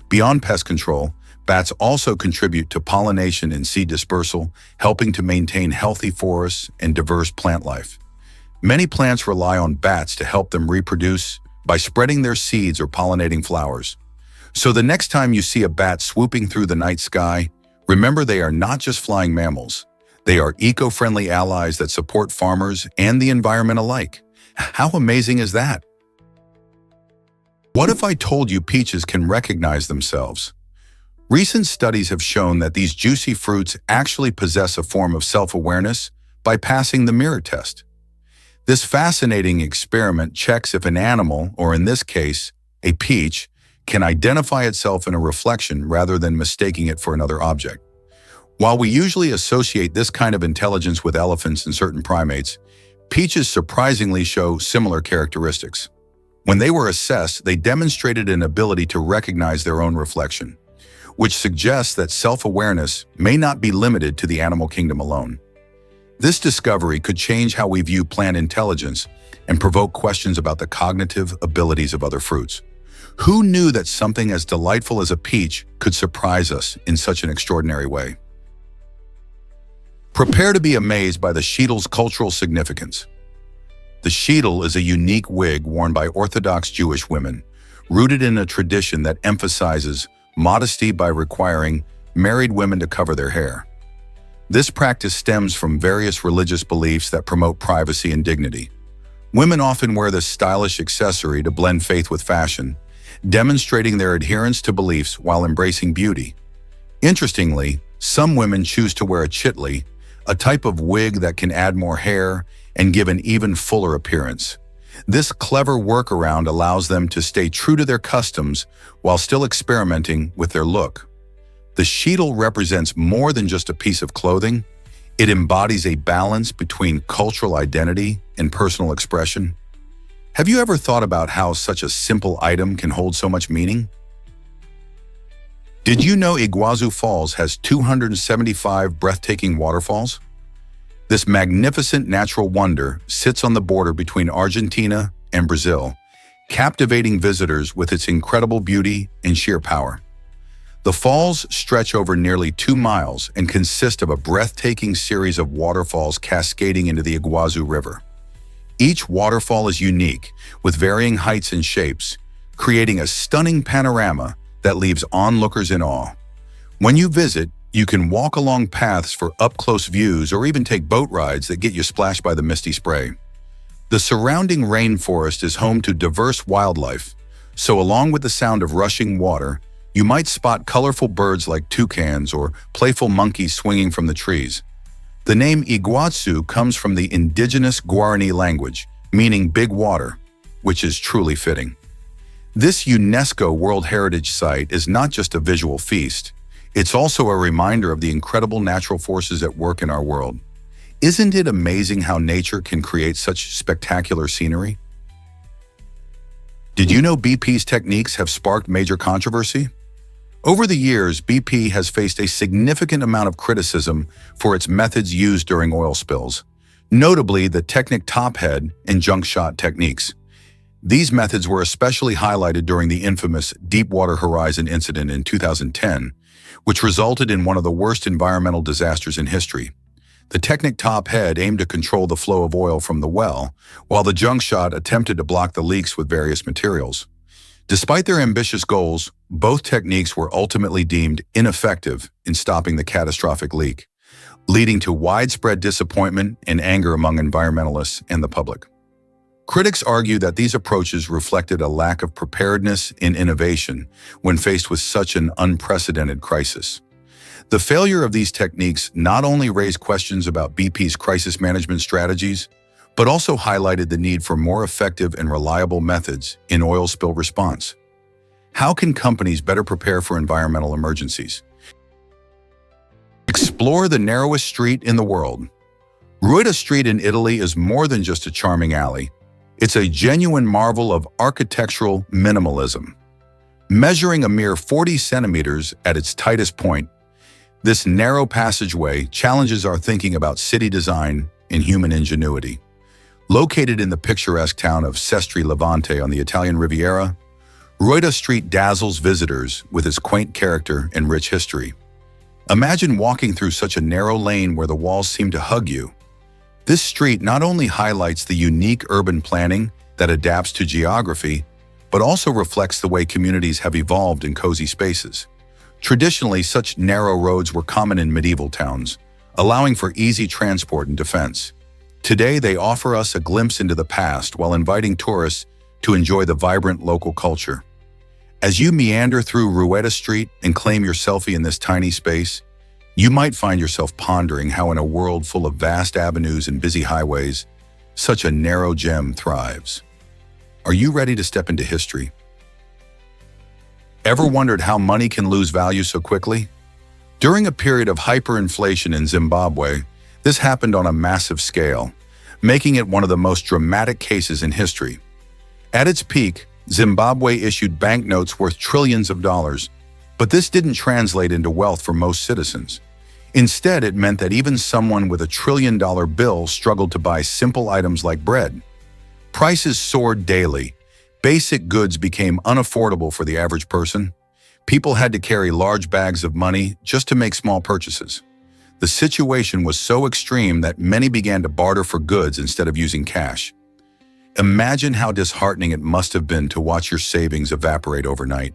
Beyond pest control, bats also contribute to pollination and seed dispersal, helping to maintain healthy forests and diverse plant life. Many plants rely on bats to help them reproduce by spreading their seeds or pollinating flowers. So the next time you see a bat swooping through the night sky, remember they are not just flying mammals. They are eco-friendly allies that support farmers and the environment alike. How amazing is that? What if I told you peaches can recognize themselves? Recent studies have shown that these juicy fruits actually possess a form of self-awareness by passing the mirror test. This fascinating experiment checks if an animal, or in this case, a peach, can identify itself in a reflection rather than mistaking it for another object. While we usually associate this kind of intelligence with elephants and certain primates, peaches surprisingly show similar characteristics. When they were assessed, they demonstrated an ability to recognize their own reflection, which suggests that self-awareness may not be limited to the animal kingdom alone. This discovery could change how we view plant intelligence and provoke questions about the cognitive abilities of other fruits. Who knew that something as delightful as a peach could surprise us in such an extraordinary way? Prepare to be amazed by the Sheitel's cultural significance. The Sheitel is a unique wig worn by Orthodox Jewish women, rooted in a tradition that emphasizes modesty by requiring married women to cover their hair. This practice stems from various religious beliefs that promote privacy and dignity. Women often wear this stylish accessory to blend faith with fashion, demonstrating their adherence to beliefs while embracing beauty. Interestingly, some women choose to wear a chitli, a type of wig that can add more hair and give an even fuller appearance. This clever workaround allows them to stay true to their customs while still experimenting with their look. The Sheitel represents more than just a piece of clothing. It embodies a balance between cultural identity and personal expression. Have you ever thought about how such a simple item can hold so much meaning? Did you know Iguazu Falls has 275 breathtaking waterfalls? This magnificent natural wonder sits on the border between Argentina and Brazil, captivating visitors with its incredible beauty and sheer power. The falls stretch over nearly 2 miles and consist of a breathtaking series of waterfalls cascading into the Iguazu River. Each waterfall is unique, with varying heights and shapes, creating a stunning panorama that leaves onlookers in awe. When you visit, you can walk along paths for up-close views or even take boat rides that get you splashed by the misty spray. The surrounding rainforest is home to diverse wildlife, so along with the sound of rushing water, you might spot colorful birds like toucans or playful monkeys swinging from the trees. The name Iguazu comes from the indigenous Guarani language, meaning big water, which is truly fitting. This UNESCO World Heritage Site is not just a visual feast, it's also a reminder of the incredible natural forces at work in our world. Isn't it amazing how nature can create such spectacular scenery? Did you know BP's techniques have sparked major controversy? Over the years, BP has faced a significant amount of criticism for its methods used during oil spills, notably the technic top head and junk shot techniques. These methods were especially highlighted during the infamous Deepwater Horizon incident in 2010, which resulted in one of the worst environmental disasters in history. The technic top head aimed to control the flow of oil from the well, while the junk shot attempted to block the leaks with various materials. Despite their ambitious goals, both techniques were ultimately deemed ineffective in stopping the catastrophic leak, leading to widespread disappointment and anger among environmentalists and the public. Critics argue that these approaches reflected a lack of preparedness and innovation when faced with such an unprecedented crisis. The failure of these techniques not only raised questions about BP's crisis management strategies, but also highlighted the need for more effective and reliable methods in oil spill response. How can companies better prepare for environmental emergencies? Explore the narrowest street in the world. Ruota Street in Italy is more than just a charming alley. It's a genuine marvel of architectural minimalism. Measuring a mere 40 centimeters at its tightest point, this narrow passageway challenges our thinking about city design and human ingenuity. Located in the picturesque town of Sestri Levante on the Italian Riviera, Ruota Street dazzles visitors with its quaint character and rich history. Imagine walking through such a narrow lane where the walls seem to hug you. This street not only highlights the unique urban planning that adapts to geography, but also reflects the way communities have evolved in cozy spaces. Traditionally, such narrow roads were common in medieval towns, allowing for easy transport and defense. Today, they offer us a glimpse into the past while inviting tourists to enjoy the vibrant local culture. As you meander through Ruota Street and claim your selfie in this tiny space, you might find yourself pondering how in a world full of vast avenues and busy highways, such a narrow gem thrives. Are you ready to step into history? Ever wondered how money can lose value so quickly? During a period of hyperinflation in Zimbabwe, this happened on a massive scale, making it one of the most dramatic cases in history. At its peak, Zimbabwe issued banknotes worth trillions of dollars, but this didn't translate into wealth for most citizens. Instead, it meant that even someone with a trillion-dollar bill struggled to buy simple items like bread. Prices soared daily. Basic goods became unaffordable for the average person. People had to carry large bags of money just to make small purchases. The situation was so extreme that many began to barter for goods instead of using cash. Imagine how disheartening it must have been to watch your savings evaporate overnight.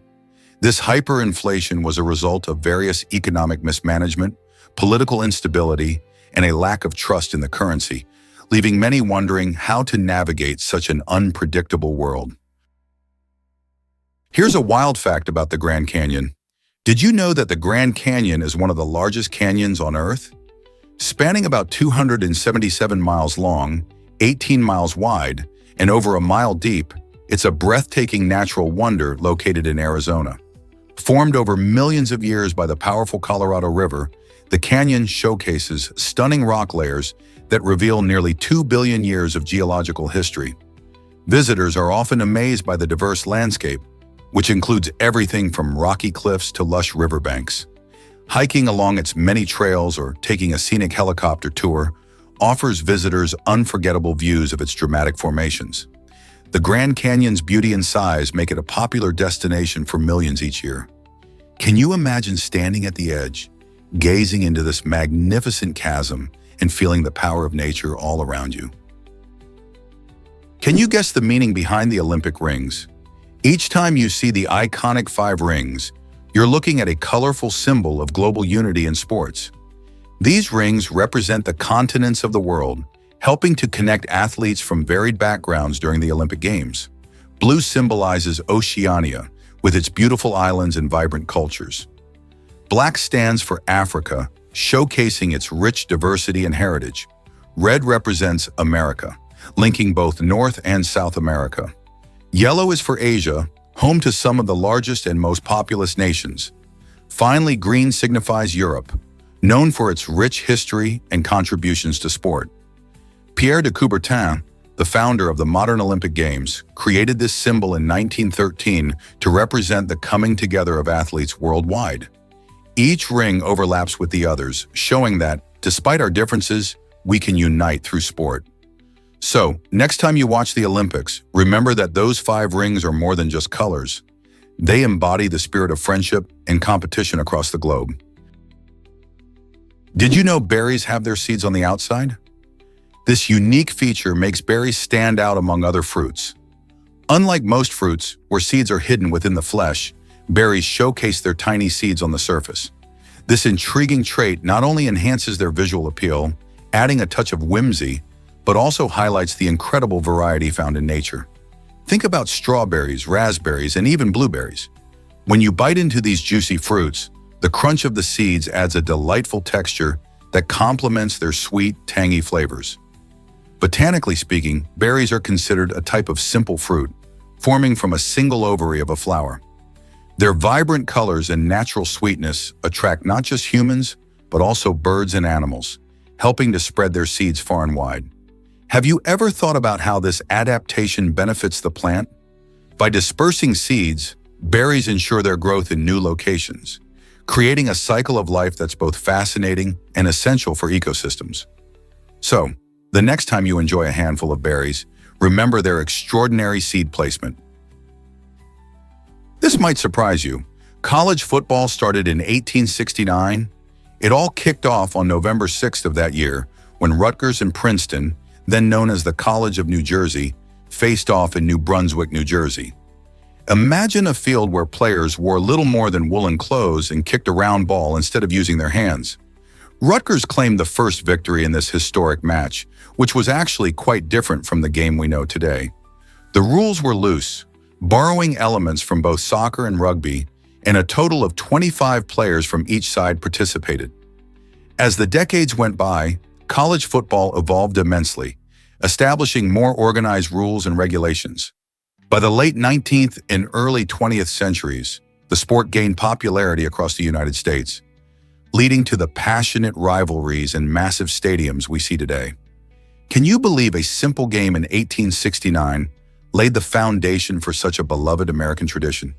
This hyperinflation was a result of various economic mismanagement, political instability, and a lack of trust in the currency, leaving many wondering how to navigate such an unpredictable world. Here's a wild fact about the Grand Canyon. Did you know that the Grand Canyon is one of the largest canyons on Earth? Spanning about 277 miles long, 18 miles wide, and over a mile deep, it's a breathtaking natural wonder located in Arizona. Formed over millions of years by the powerful Colorado River, the canyon showcases stunning rock layers that reveal nearly 2 billion years of geological history. Visitors are often amazed by the diverse landscape, which includes everything from rocky cliffs to lush riverbanks. Hiking along its many trails or taking a scenic helicopter tour offers visitors unforgettable views of its dramatic formations. The Grand Canyon's beauty and size make it a popular destination for millions each year. Can you imagine standing at the edge, gazing into this magnificent chasm and feeling the power of nature all around you? Can you guess the meaning behind the Olympic rings? Each time you see the iconic 5 rings, you're looking at a colorful symbol of global unity in sports. These rings represent the continents of the world, helping to connect athletes from varied backgrounds during the Olympic Games. Blue symbolizes Oceania, with its beautiful islands and vibrant cultures. Black stands for Africa, showcasing its rich diversity and heritage. Red represents America, linking both North and South America. Yellow is for Asia, home to some of the largest and most populous nations. Finally, green signifies Europe, known for its rich history and contributions to sport. Pierre de Coubertin, the founder of the modern Olympic Games, created this symbol in 1913 to represent the coming together of athletes worldwide. Each ring overlaps with the others, showing that, despite our differences, we can unite through sport. So, next time you watch the Olympics, remember that those 5 rings are more than just colors. They embody the spirit of friendship and competition across the globe. Did you know berries have their seeds on the outside? This unique feature makes berries stand out among other fruits. Unlike most fruits, where seeds are hidden within the flesh, berries showcase their tiny seeds on the surface. This intriguing trait not only enhances their visual appeal, adding a touch of whimsy, but also highlights the incredible variety found in nature. Think about strawberries, raspberries, and even blueberries. When you bite into these juicy fruits, the crunch of the seeds adds a delightful texture that complements their sweet, tangy flavors. Botanically speaking, berries are considered a type of simple fruit, forming from a single ovary of a flower. Their vibrant colors and natural sweetness attract not just humans, but also birds and animals, helping to spread their seeds far and wide. Have you ever thought about how this adaptation benefits the plant? By dispersing seeds, berries ensure their growth in new locations, creating a cycle of life that's both fascinating and essential for ecosystems. So, the next time you enjoy a handful of berries, remember their extraordinary seed placement. This might surprise you. College football started in 1869. It all kicked off on November 6th of that year when Rutgers and Princeton, then known as the College of New Jersey, faced off in New Brunswick, New Jersey. Imagine a field where players wore little more than woolen clothes and kicked a round ball instead of using their hands. Rutgers claimed the first victory in this historic match, which was actually quite different from the game we know today. The rules were loose, borrowing elements from both soccer and rugby, and a total of 25 players from each side participated. As the decades went by, college football evolved immensely, establishing more organized rules and regulations. By the late 19th and early 20th centuries, the sport gained popularity across the United States, leading to the passionate rivalries and massive stadiums we see today. Can you believe a simple game in 1869 laid the foundation for such a beloved American tradition?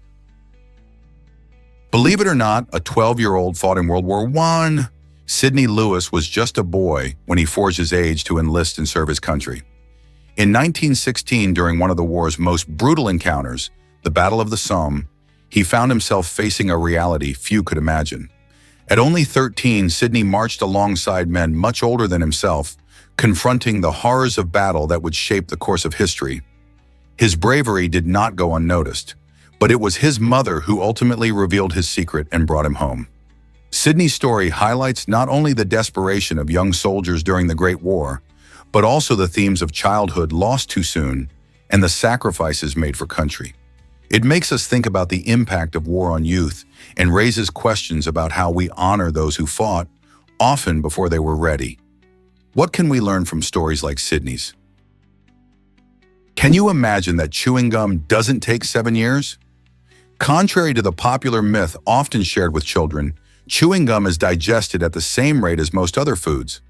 Believe it or not, a 12-year-old fought in World War I. Sidney Lewis was just a boy when he forged his age to enlist and serve his country. In 1916, during one of the war's most brutal encounters, the Battle of the Somme, he found himself facing a reality few could imagine. At only 13, Sidney marched alongside men much older than himself, confronting the horrors of battle that would shape the course of history. His bravery did not go unnoticed, but it was his mother who ultimately revealed his secret and brought him home. Sidney's story highlights not only the desperation of young soldiers during the Great War, but also the themes of childhood lost too soon and the sacrifices made for country. It makes us think about the impact of war on youth and raises questions about how we honor those who fought, often before they were ready. What can we learn from stories like Sydney's? Can you imagine that chewing gum doesn't take 7 years? Contrary to the popular myth often shared with children, chewing gum is digested at the same rate as most other foods.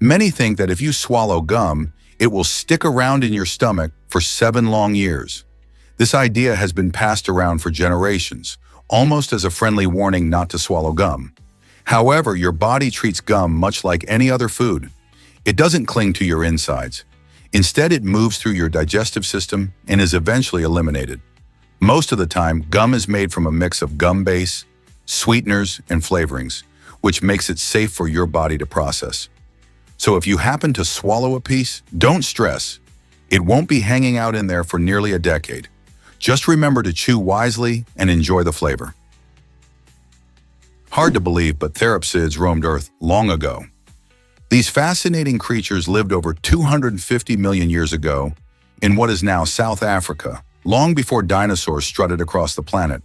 Many think that if you swallow gum, it will stick around in your stomach for 7 long years. This idea has been passed around for generations, almost as a friendly warning not to swallow gum. However, your body treats gum much like any other food. It doesn't cling to your insides. Instead, it moves through your digestive system and is eventually eliminated. Most of the time, gum is made from a mix of gum base, sweeteners, and flavorings, which makes it safe for your body to process. So if you happen to swallow a piece, don't stress. It won't be hanging out in there for nearly a decade. Just remember to chew wisely and enjoy the flavor. Hard to believe, but therapsids roamed Earth long ago. These fascinating creatures lived over 250 million years ago in what is now South Africa, long before dinosaurs strutted across the planet.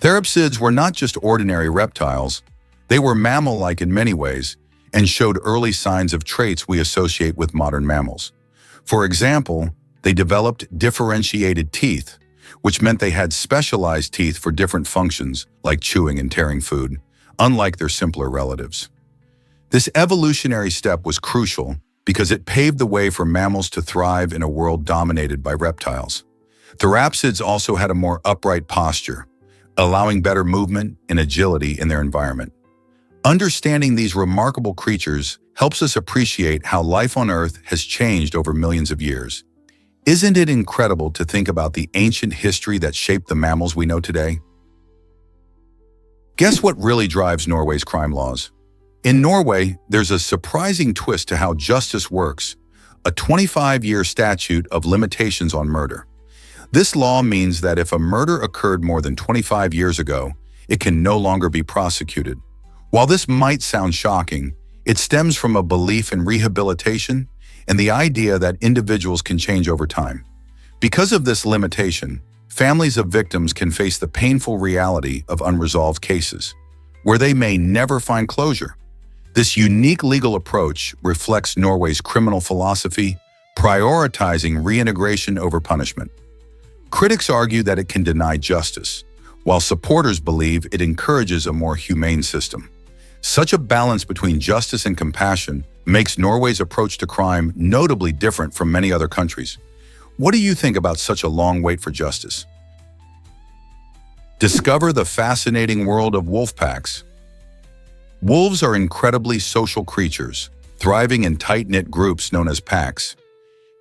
Therapsids were not just ordinary reptiles, they were mammal-like in many ways and showed early signs of traits we associate with modern mammals. For example, they developed differentiated teeth, which meant they had specialized teeth for different functions, like chewing and tearing food, unlike their simpler relatives. This evolutionary step was crucial because it paved the way for mammals to thrive in a world dominated by reptiles. Therapsids also had a more upright posture, allowing better movement and agility in their environment. Understanding these remarkable creatures helps us appreciate how life on Earth has changed over millions of years. Isn't it incredible to think about the ancient history that shaped the mammals we know today? Guess what really drives Norway's crime laws? In Norway, there's a surprising twist to how justice works, a 25-year statute of limitations on murder. This law means that if a murder occurred more than 25 years ago, it can no longer be prosecuted. While this might sound shocking, it stems from a belief in rehabilitation and the idea that individuals can change over time. Because of this limitation, families of victims can face the painful reality of unresolved cases, where they may never find closure. This unique legal approach reflects Norway's criminal philosophy, prioritizing reintegration over punishment. Critics argue that it can deny justice, while supporters believe it encourages a more humane system. Such a balance between justice and compassion makes Norway's approach to crime notably different from many other countries. What do you think about such a long wait for justice? Discover the fascinating world of wolf packs. Wolves are incredibly social creatures, thriving in tight-knit groups known as packs.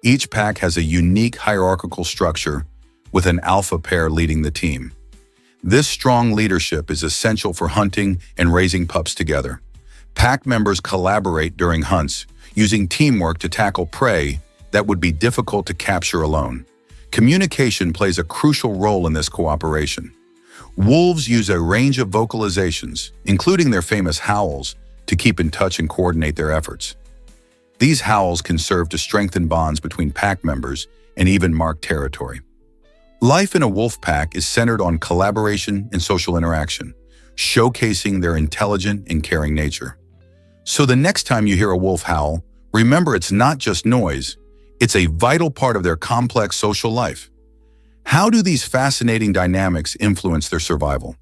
Each pack has a unique hierarchical structure, with an alpha pair leading the team. This strong leadership is essential for hunting and raising pups together. Pack members collaborate during hunts, using teamwork to tackle prey that would be difficult to capture alone. Communication plays a crucial role in this cooperation. Wolves use a range of vocalizations, including their famous howls, to keep in touch and coordinate their efforts. These howls can serve to strengthen bonds between pack members and even mark territory. Life in a wolf pack is centered on collaboration and social interaction, showcasing their intelligent and caring nature. So the next time you hear a wolf howl, remember it's not just noise, it's a vital part of their complex social life. How do these fascinating dynamics influence their survival?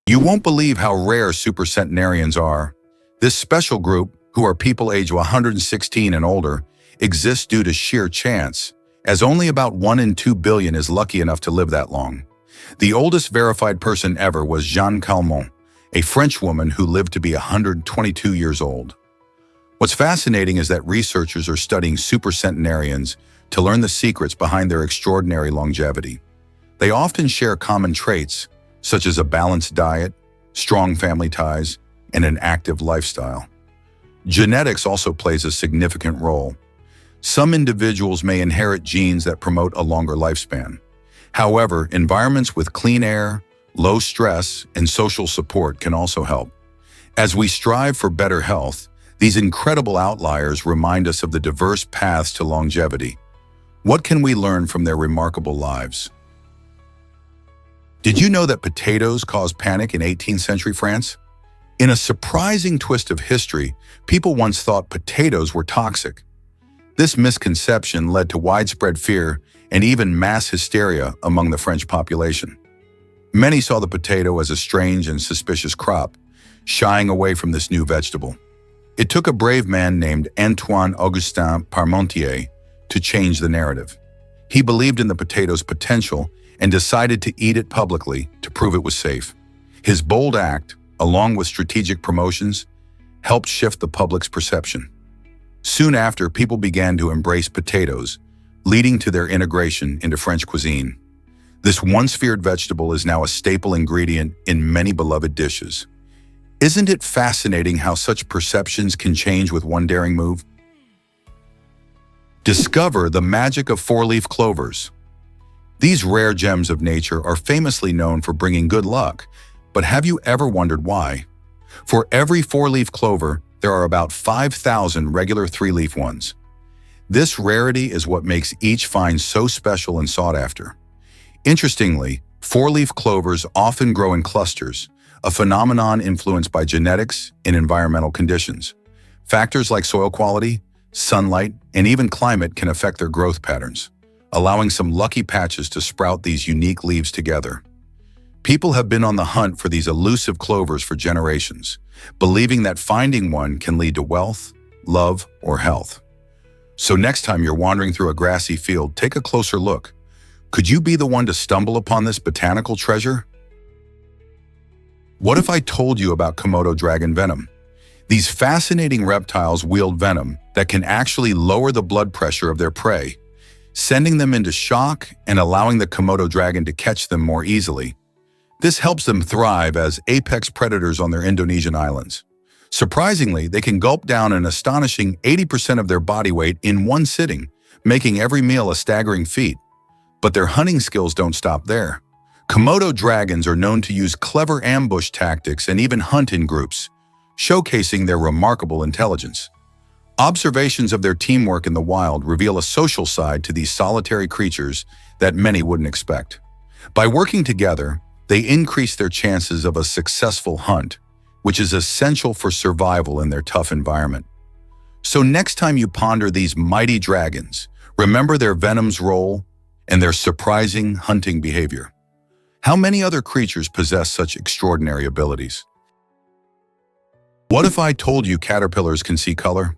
You won't believe how rare supercentenarians are. This special group, who are people age 116 and older, exists due to sheer chance, as only about 1 in 2 billion is lucky enough to live that long. The oldest verified person ever was Jeanne Calment, a French woman who lived to be 122 years old. What's fascinating is that researchers are studying supercentenarians to learn the secrets behind their extraordinary longevity. They often share common traits, such as a balanced diet, strong family ties, and an active lifestyle. Genetics also plays a significant role. Some individuals may inherit genes that promote a longer lifespan. However, environments with clean air, low stress, and social support can also help. As we strive for better health, these incredible outliers remind us of the diverse paths to longevity. What can we learn from their remarkable lives? Did you know that potatoes caused panic in 18th century France? In a surprising twist of history, people once thought potatoes were toxic. This misconception led to widespread fear and even mass hysteria among the French population. Many saw the potato as a strange and suspicious crop, shying away from this new vegetable. It took a brave man named Antoine Augustin Parmentier to change the narrative. He believed in the potato's potential and decided to eat it publicly to prove it was safe. His bold act, along with strategic promotions, helped shift the public's perception. Soon after, people began to embrace potatoes, leading to their integration into French cuisine. This once feared vegetable is now a staple ingredient in many beloved dishes. Isn't it fascinating how such perceptions can change with one daring move? Discover the magic of four-leaf clovers. These rare gems of nature are famously known for bringing good luck, but have you ever wondered why? For every four-leaf clover, there are about 5,000 regular three-leaf ones. This rarity is what makes each find so special and sought after. Interestingly, four-leaf clovers often grow in clusters, a phenomenon influenced by genetics and environmental conditions. Factors like soil quality, sunlight, and even climate can affect their growth patterns, allowing some lucky patches to sprout these unique leaves together. People have been on the hunt for these elusive clovers for generations, believing that finding one can lead to wealth, love, or health. So next time you're wandering through a grassy field, take a closer look. Could you be the one to stumble upon this botanical treasure? What if I told you about Komodo dragon venom? These fascinating reptiles wield venom that can actually lower the blood pressure of their prey, sending them into shock and allowing the Komodo dragon to catch them more easily. This helps them thrive as apex predators on their Indonesian islands. Surprisingly, they can gulp down an astonishing 80% of their body weight in one sitting, making every meal a staggering feat. But their hunting skills don't stop there. Komodo dragons are known to use clever ambush tactics and even hunt in groups, showcasing their remarkable intelligence. Observations of their teamwork in the wild reveal a social side to these solitary creatures that many wouldn't expect. By working together, they increase their chances of a successful hunt, which is essential for survival in their tough environment. So next time you ponder these mighty dragons, remember their venom's role and their surprising hunting behavior. How many other creatures possess such extraordinary abilities? What if I told you caterpillars can see color?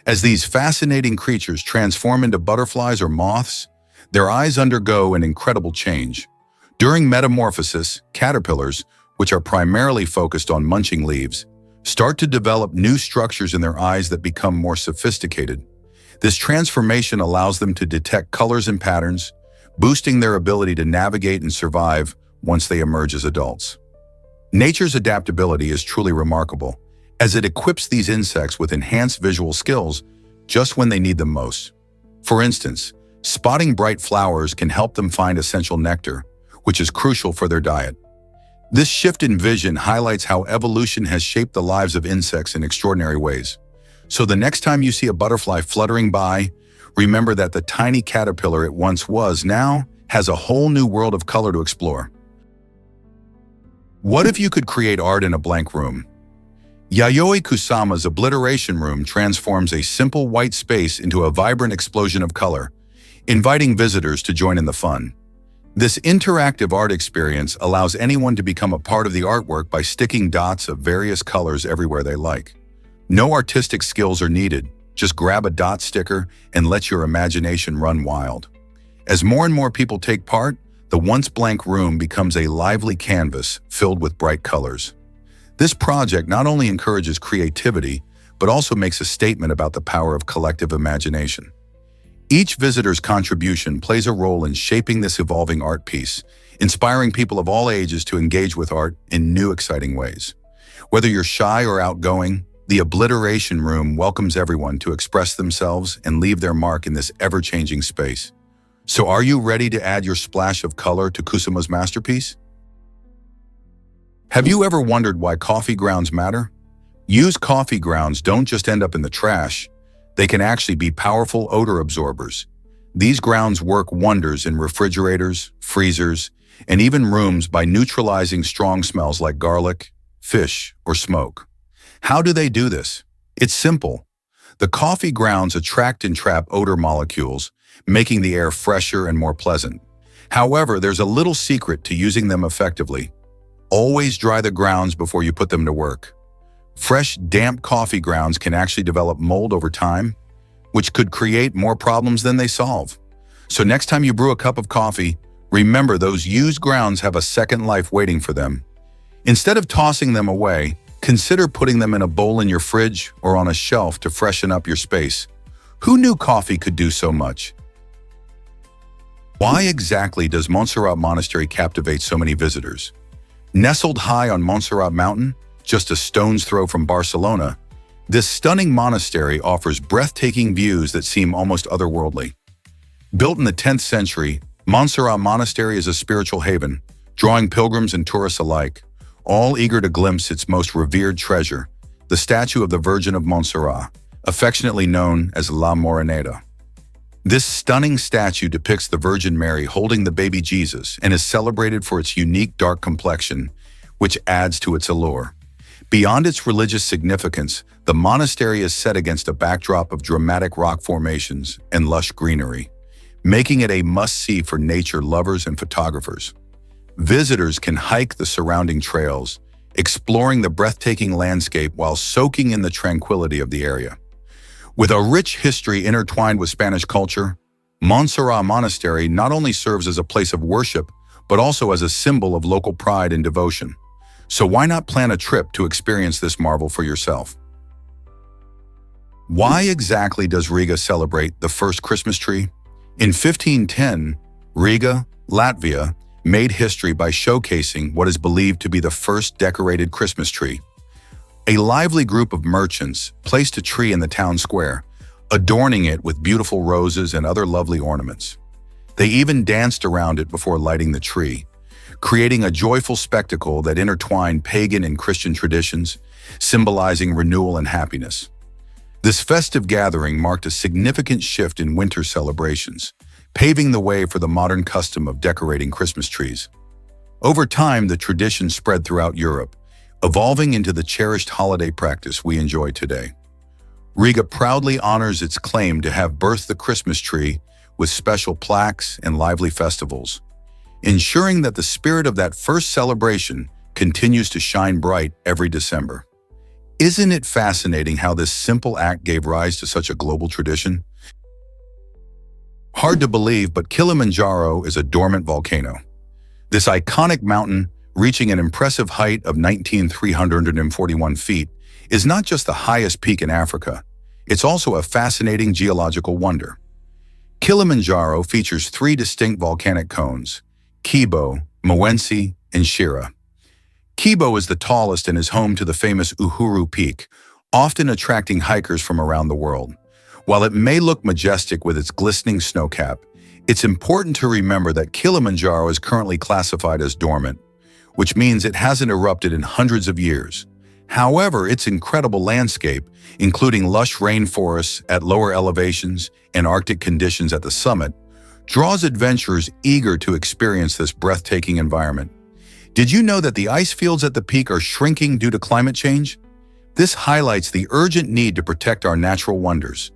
As these fascinating creatures transform into butterflies or moths, their eyes undergo an incredible change. During metamorphosis, caterpillars, which are primarily focused on munching leaves, start to develop new structures in their eyes that become more sophisticated. This transformation allows them to detect colors and patterns, boosting their ability to navigate and survive once they emerge as adults. Nature's adaptability is truly remarkable, as it equips these insects with enhanced visual skills just when they need them most. For instance, spotting bright flowers can help them find essential nectar, which is crucial for their diet. This shift in vision highlights how evolution has shaped the lives of insects in extraordinary ways. So the next time you see a butterfly fluttering by, remember that the tiny caterpillar it once was now has a whole new world of color to explore. What if you could create art in a blank room? Yayoi Kusama's obliteration room transforms a simple white space into a vibrant explosion of color, inviting visitors to join in the fun. This interactive art experience allows anyone to become a part of the artwork by sticking dots of various colors everywhere they like. No artistic skills are needed, just grab a dot sticker and let your imagination run wild. As more and more people take part, the once blank room becomes a lively canvas filled with bright colors. This project not only encourages creativity, but also makes a statement about the power of collective imagination. Each visitor's contribution plays a role in shaping this evolving art piece, inspiring people of all ages to engage with art in new, exciting ways. Whether you're shy or outgoing, the obliteration room welcomes everyone to express themselves and leave their mark in this ever-changing space. So are you ready to add your splash of color to Kusama's masterpiece? Have you ever wondered why coffee grounds matter? Used coffee grounds don't just end up in the trash. They can actually be powerful odor absorbers. These grounds work wonders in refrigerators, freezers, and even rooms by neutralizing strong smells like garlic, fish, or smoke. How do they do this? It's simple. The coffee grounds attract and trap odor molecules, making the air fresher and more pleasant. However, there's a little secret to using them effectively. Always dry the grounds before you put them to work. Fresh, damp coffee grounds can actually develop mold over time, which could create more problems than they solve. So next time you brew a cup of coffee, remember those used grounds have a second life waiting for them. Instead of tossing them away, consider putting them in a bowl in your fridge or on a shelf to freshen up your space. Who knew coffee could do so much? Why exactly does Montserrat Monastery captivate so many visitors? Nestled high on Montserrat Mountain, just a stone's throw from Barcelona, this stunning monastery offers breathtaking views that seem almost otherworldly. Built in the 10th century, Montserrat Monastery is a spiritual haven, drawing pilgrims and tourists alike, all eager to glimpse its most revered treasure, the statue of the Virgin of Montserrat, affectionately known as La Moreneta. This stunning statue depicts the Virgin Mary holding the baby Jesus and is celebrated for its unique dark complexion, which adds to its allure. Beyond its religious significance, the monastery is set against a backdrop of dramatic rock formations and lush greenery, making it a must-see for nature lovers and photographers. Visitors can hike the surrounding trails, exploring the breathtaking landscape while soaking in the tranquility of the area. With a rich history intertwined with Spanish culture, Montserrat Monastery not only serves as a place of worship, but also as a symbol of local pride and devotion. So why not plan a trip to experience this marvel for yourself? Why exactly does Riga celebrate the first Christmas tree? In 1510, Riga, Latvia, made history by showcasing what is believed to be the first decorated Christmas tree. A lively group of merchants placed a tree in the town square, adorning it with beautiful roses and other lovely ornaments. They even danced around it before lighting the tree, creating a joyful spectacle that intertwined pagan and Christian traditions, symbolizing renewal and happiness. This festive gathering marked a significant shift in winter celebrations, paving the way for the modern custom of decorating Christmas trees. Over time, the tradition spread throughout Europe, evolving into the cherished holiday practice we enjoy today. Riga proudly honors its claim to have birthed the Christmas tree with special plaques and lively festivals, ensuring that the spirit of that first celebration continues to shine bright every December. Isn't it fascinating how this simple act gave rise to such a global tradition? Hard to believe, but Kilimanjaro is a dormant volcano. This iconic mountain, reaching an impressive height of 19,341 feet, is not just the highest peak in Africa, it's also a fascinating geological wonder. Kilimanjaro features 3 distinct volcanic cones: Kibo, Moensi, and Shira. Kibo is the tallest and is home to the famous Uhuru Peak, often attracting hikers from around the world. While it may look majestic with its glistening snowcap, it's important to remember that Kilimanjaro is currently classified as dormant, which means it hasn't erupted in hundreds of years. However, its incredible landscape, including lush rainforests at lower elevations and Arctic conditions at the summit, draws adventurers eager to experience this breathtaking environment. Did you know that the ice fields at the peak are shrinking due to climate change? This highlights the urgent need to protect our natural wonders.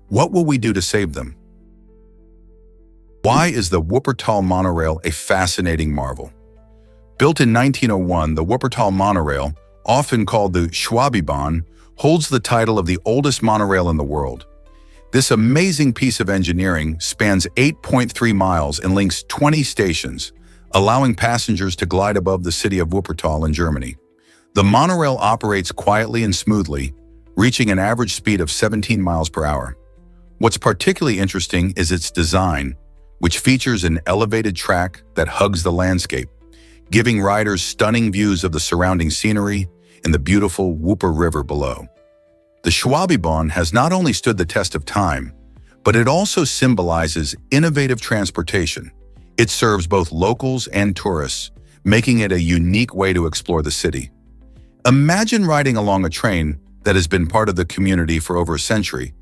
What will we do to save them? Why is the Wuppertal monorail a fascinating marvel? Built in 1901, the Wuppertal monorail, often called the Schwabebahn, holds the title of the oldest monorail in the world. This amazing piece of engineering spans 8.3 miles and links 20 stations, allowing passengers to glide above the city of Wuppertal in Germany. The monorail operates quietly and smoothly, reaching an average speed of 17 miles per hour. What's particularly interesting is its design, which features an elevated track that hugs the landscape, giving riders stunning views of the surrounding scenery and the beautiful Wupper River below. The Schwabebahn has not only stood the test of time, but it also symbolizes innovative transportation. It serves both locals and tourists, making it a unique way to explore the city. Imagine riding along a train that has been part of the community for over a century.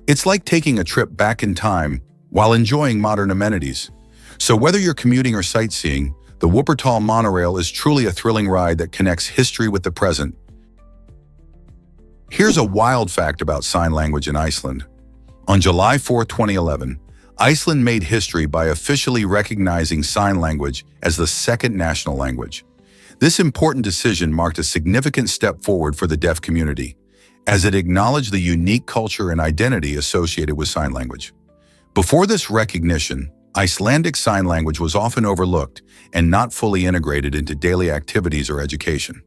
It's like taking a trip back in time, while enjoying modern amenities. So whether you're commuting or sightseeing, the Wuppertal monorail is truly a thrilling ride that connects history with the present. Here's a wild fact about sign language in Iceland. On July 4, 2011, Iceland made history by officially recognizing sign language as the second national language. This important decision marked a significant step forward for the deaf community, as it acknowledged the unique culture and identity associated with sign language. Before this recognition, Icelandic Sign Language was often overlooked and not fully integrated into daily activities or education.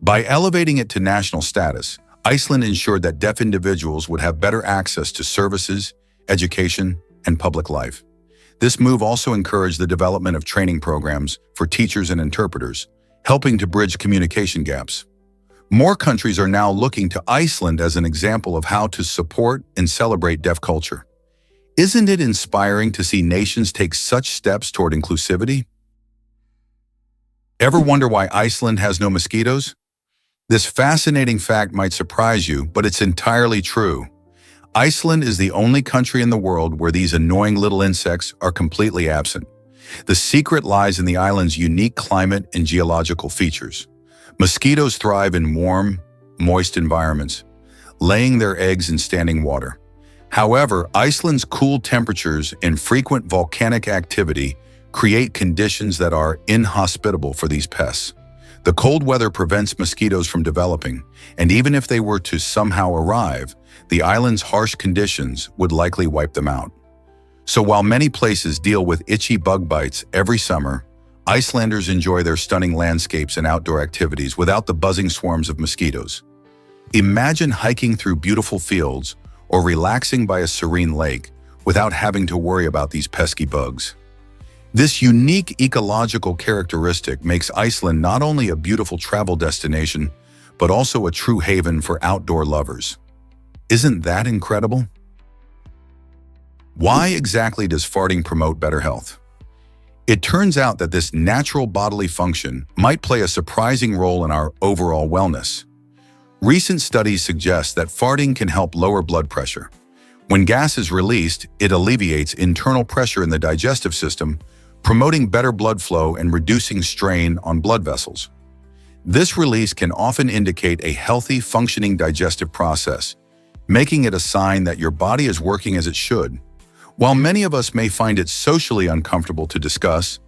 By elevating it to national status, Iceland ensured that deaf individuals would have better access to services, education, and public life. This move also encouraged the development of training programs for teachers and interpreters, helping to bridge communication gaps. More countries are now looking to Iceland as an example of how to support and celebrate deaf culture. Isn't it inspiring to see nations take such steps toward inclusivity? Ever wonder why Iceland has no mosquitoes? This fascinating fact might surprise you, but it's entirely true. Iceland is the only country in the world where these annoying little insects are completely absent. The secret lies in the island's unique climate and geological features. Mosquitoes thrive in warm, moist environments, laying their eggs in standing water. However, Iceland's cool temperatures and frequent volcanic activity create conditions that are inhospitable for these pests. The cold weather prevents mosquitoes from developing, and even if they were to somehow arrive, the island's harsh conditions would likely wipe them out. So while many places deal with itchy bug bites every summer, Icelanders enjoy their stunning landscapes and outdoor activities without the buzzing swarms of mosquitoes. Imagine hiking through beautiful fields or relaxing by a serene lake without having to worry about these pesky bugs. This unique ecological characteristic makes Iceland not only a beautiful travel destination, but also a true haven for outdoor lovers. Isn't that incredible? Why exactly does farting promote better health? It turns out that this natural bodily function might play a surprising role in our overall wellness. Recent studies suggest that farting can help lower blood pressure. When gas is released, it alleviates internal pressure in the digestive system, promoting better blood flow and reducing strain on blood vessels. This release can often indicate a healthy, functioning digestive process, making it a sign that your body is working as it should. While many of us may find it socially uncomfortable to discuss,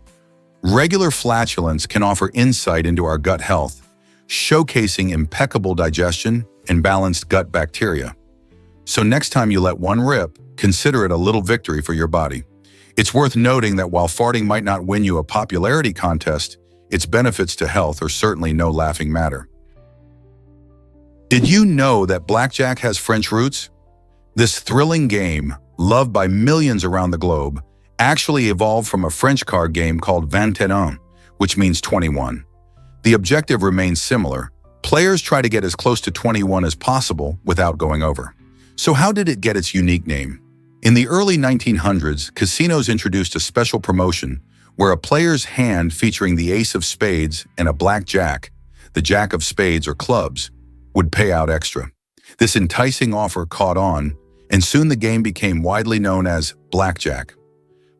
regular flatulence can offer insight into our gut health, showcasing impeccable digestion and balanced gut bacteria. So next time you let one rip, consider it a little victory for your body. It's worth noting that while farting might not win you a popularity contest, its benefits to health are certainly no laughing matter. Did you know that blackjack has French roots? This thrilling game, loved by millions around the globe, actually evolved from a French card game called 21, which means 21. The objective remains similar. Players try to get as close to 21 as possible without going over. So how did it get its unique name? In the early 1900s, casinos introduced a special promotion where a player's hand featuring the ace of spades and a black jack, the jack of spades or clubs, would pay out extra. This enticing offer caught on, and soon the game became widely known as blackjack.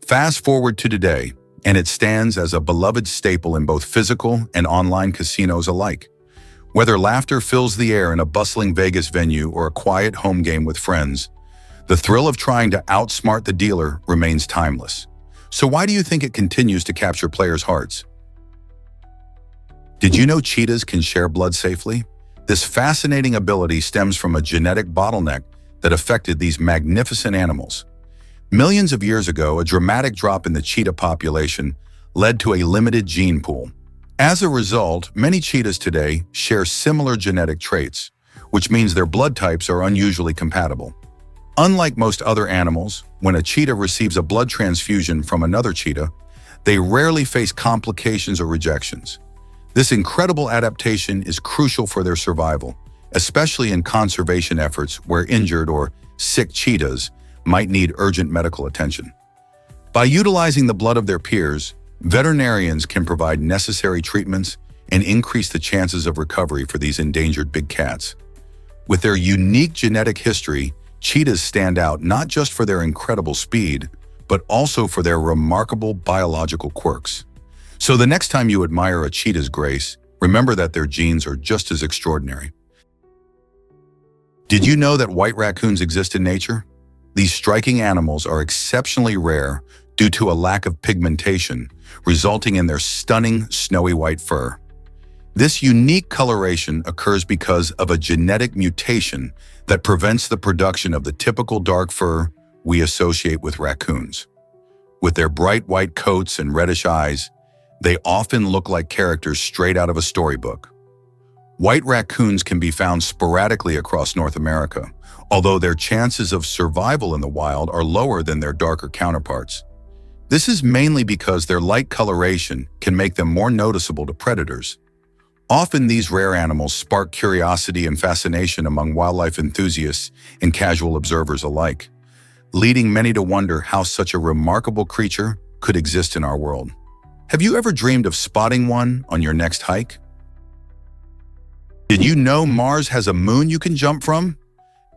Fast forward to today, and it stands as a beloved staple in both physical and online casinos alike. Whether laughter fills the air in a bustling Vegas venue or a quiet home game with friends, the thrill of trying to outsmart the dealer remains timeless. So why do you think it continues to capture players' hearts? Did you know cheetahs can share blood safely? This fascinating ability stems from a genetic bottleneck that affected these magnificent animals. Millions of years ago, a dramatic drop in the cheetah population led to a limited gene pool. As a result, many cheetahs today share similar genetic traits, which means their blood types are unusually compatible. Unlike most other animals, when a cheetah receives a blood transfusion from another cheetah, they rarely face complications or rejections. This incredible adaptation is crucial for their survival, especially in conservation efforts where injured or sick cheetahs might need urgent medical attention. By utilizing the blood of their peers, veterinarians can provide necessary treatments and increase the chances of recovery for these endangered big cats. With their unique genetic history, cheetahs stand out not just for their incredible speed, but also for their remarkable biological quirks. So the next time you admire a cheetah's grace, remember that their genes are just as extraordinary. Did you know that white raccoons exist in nature? These striking animals are exceptionally rare due to a lack of pigmentation, resulting in their stunning snowy white fur. This unique coloration occurs because of a genetic mutation that prevents the production of the typical dark fur we associate with raccoons. With their bright white coats and reddish eyes, they often look like characters straight out of a storybook. White raccoons can be found sporadically across North America, although their chances of survival in the wild are lower than their darker counterparts. This is mainly because their light coloration can make them more noticeable to predators. Often these rare animals spark curiosity and fascination among wildlife enthusiasts and casual observers alike, leading many to wonder how such a remarkable creature could exist in our world. Have you ever dreamed of spotting one on your next hike? Did you know Mars has a moon you can jump from?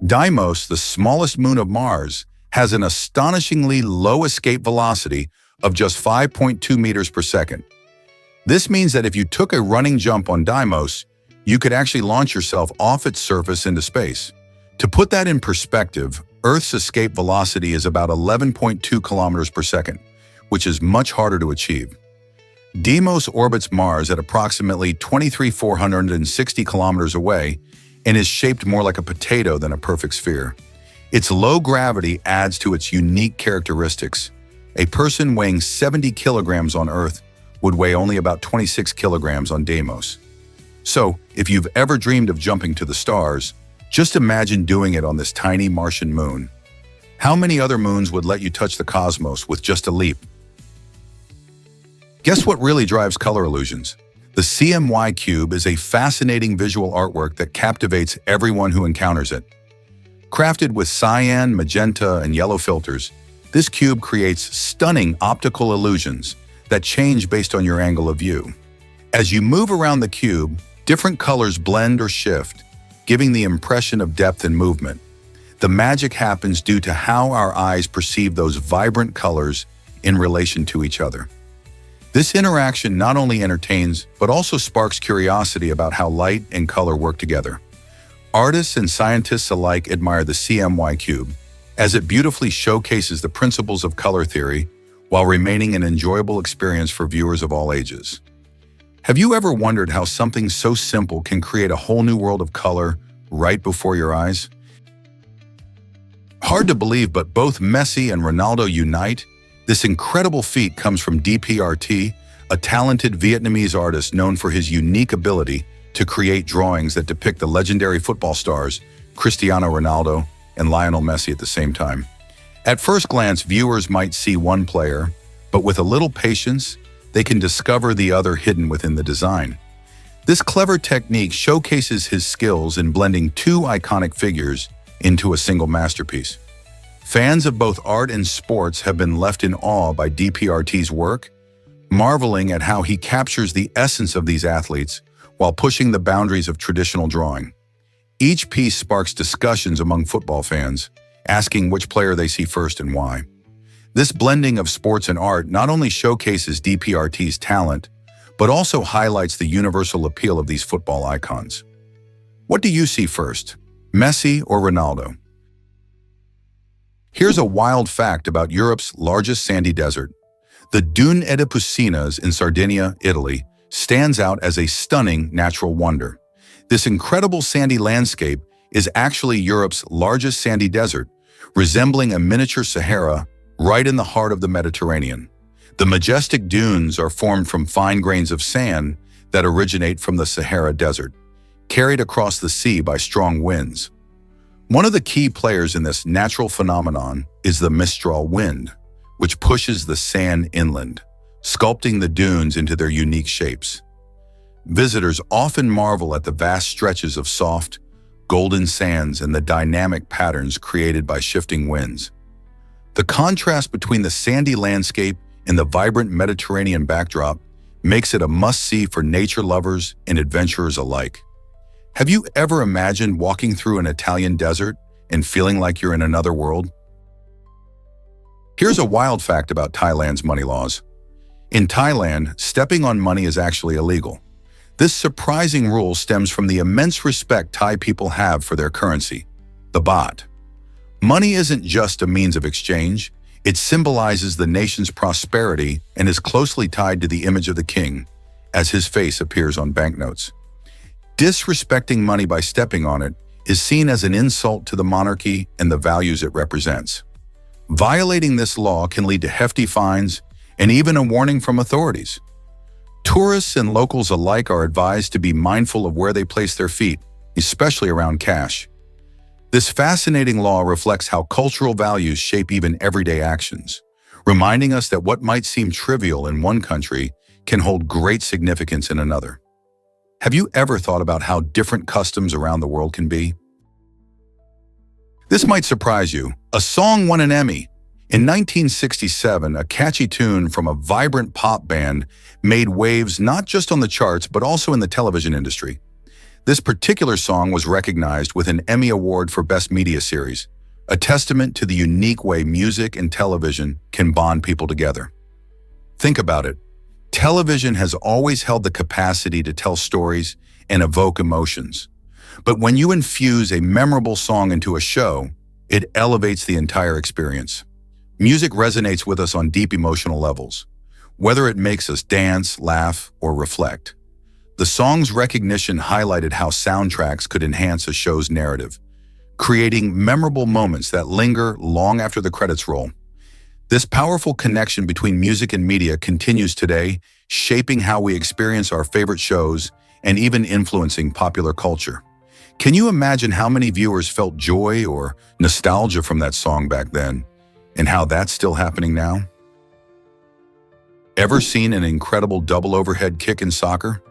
Deimos, the smallest moon of Mars, has an astonishingly low escape velocity of just 5.2 meters per second. This means that if you took a running jump on Deimos, you could actually launch yourself off its surface into space. To put that in perspective, Earth's escape velocity is about 11.2 kilometers per second, which is much harder to achieve. Deimos orbits Mars at approximately 23,460 kilometers away and is shaped more like a potato than a perfect sphere. Its low gravity adds to its unique characteristics. A person weighing 70 kilograms on Earth would weigh only about 26 kilograms on Deimos. So, if you've ever dreamed of jumping to the stars, just imagine doing it on this tiny Martian moon. How many other moons would let you touch the cosmos with just a leap? Guess what really drives color illusions? The CMY cube is a fascinating visual artwork that captivates everyone who encounters it. Crafted with cyan, magenta, and yellow filters, this cube creates stunning optical illusions that change based on your angle of view. As you move around the cube, different colors blend or shift, giving the impression of depth and movement. The magic happens due to how our eyes perceive those vibrant colors in relation to each other. This interaction not only entertains, but also sparks curiosity about how light and color work together. Artists and scientists alike admire the CMY cube, as it beautifully showcases the principles of color theory while remaining an enjoyable experience for viewers of all ages. Have you ever wondered how something so simple can create a whole new world of color right before your eyes? Hard to believe, but both Messi and Ronaldo unite. This incredible feat comes from DPRT, a talented Vietnamese artist known for his unique ability to create drawings that depict the legendary football stars Cristiano Ronaldo and Lionel Messi at the same time. At first glance, viewers might see one player, but with a little patience, they can discover the other hidden within the design. This clever technique showcases his skills in blending two iconic figures into a single masterpiece. Fans of both art and sports have been left in awe by DPRT's work, marveling at how he captures the essence of these athletes while pushing the boundaries of traditional drawing. Each piece sparks discussions among football fans, asking which player they see first and why. This blending of sports and art not only showcases DPRT's talent, but also highlights the universal appeal of these football icons. What do you see first, Messi or Ronaldo? Here's a wild fact about Europe's largest sandy desert. The Dune Edipucinas in Sardinia, Italy, stands out as a stunning natural wonder. This incredible sandy landscape is actually Europe's largest sandy desert, resembling a miniature Sahara right in the heart of the Mediterranean. The majestic dunes are formed from fine grains of sand that originate from the Sahara Desert, carried across the sea by strong winds. One of the key players in this natural phenomenon is the Mistral wind, which pushes the sand inland, sculpting the dunes into their unique shapes. Visitors often marvel at the vast stretches of soft, golden sands and the dynamic patterns created by shifting winds. The contrast between the sandy landscape and the vibrant Mediterranean backdrop makes it a must-see for nature lovers and adventurers alike. Have you ever imagined walking through an Italian desert and feeling like you're in another world? Here's a wild fact about Thailand's money laws. In Thailand, stepping on money is actually illegal. This surprising rule stems from the immense respect Thai people have for their currency, the baht. Money isn't just a means of exchange, it symbolizes the nation's prosperity and is closely tied to the image of the king, as his face appears on banknotes. Disrespecting money by stepping on it is seen as an insult to the monarchy and the values it represents. Violating this law can lead to hefty fines and even a warning from authorities. Tourists and locals alike are advised to be mindful of where they place their feet, especially around cash. This fascinating law reflects how cultural values shape even everyday actions, reminding us that what might seem trivial in one country can hold great significance in another. Have you ever thought about how different customs around the world can be? This might surprise you. A song won an Emmy. In 1967, a catchy tune from a vibrant pop band made waves not just on the charts but also in the television industry. This particular song was recognized with an Emmy Award for Best Media Series, a testament to the unique way music and television can bond people together. Think about it. Television has always held the capacity to tell stories and evoke emotions. But when you infuse a memorable song into a show, it elevates the entire experience. Music resonates with us on deep emotional levels, whether it makes us dance, laugh, or reflect. The song's recognition highlighted how soundtracks could enhance a show's narrative, creating memorable moments that linger long after the credits roll. This powerful connection between music and media continues today, shaping how we experience our favorite shows and even influencing popular culture. Can you imagine how many viewers felt joy or nostalgia from that song back then, and how that's still happening now? Ever seen an incredible double overhead kick in soccer?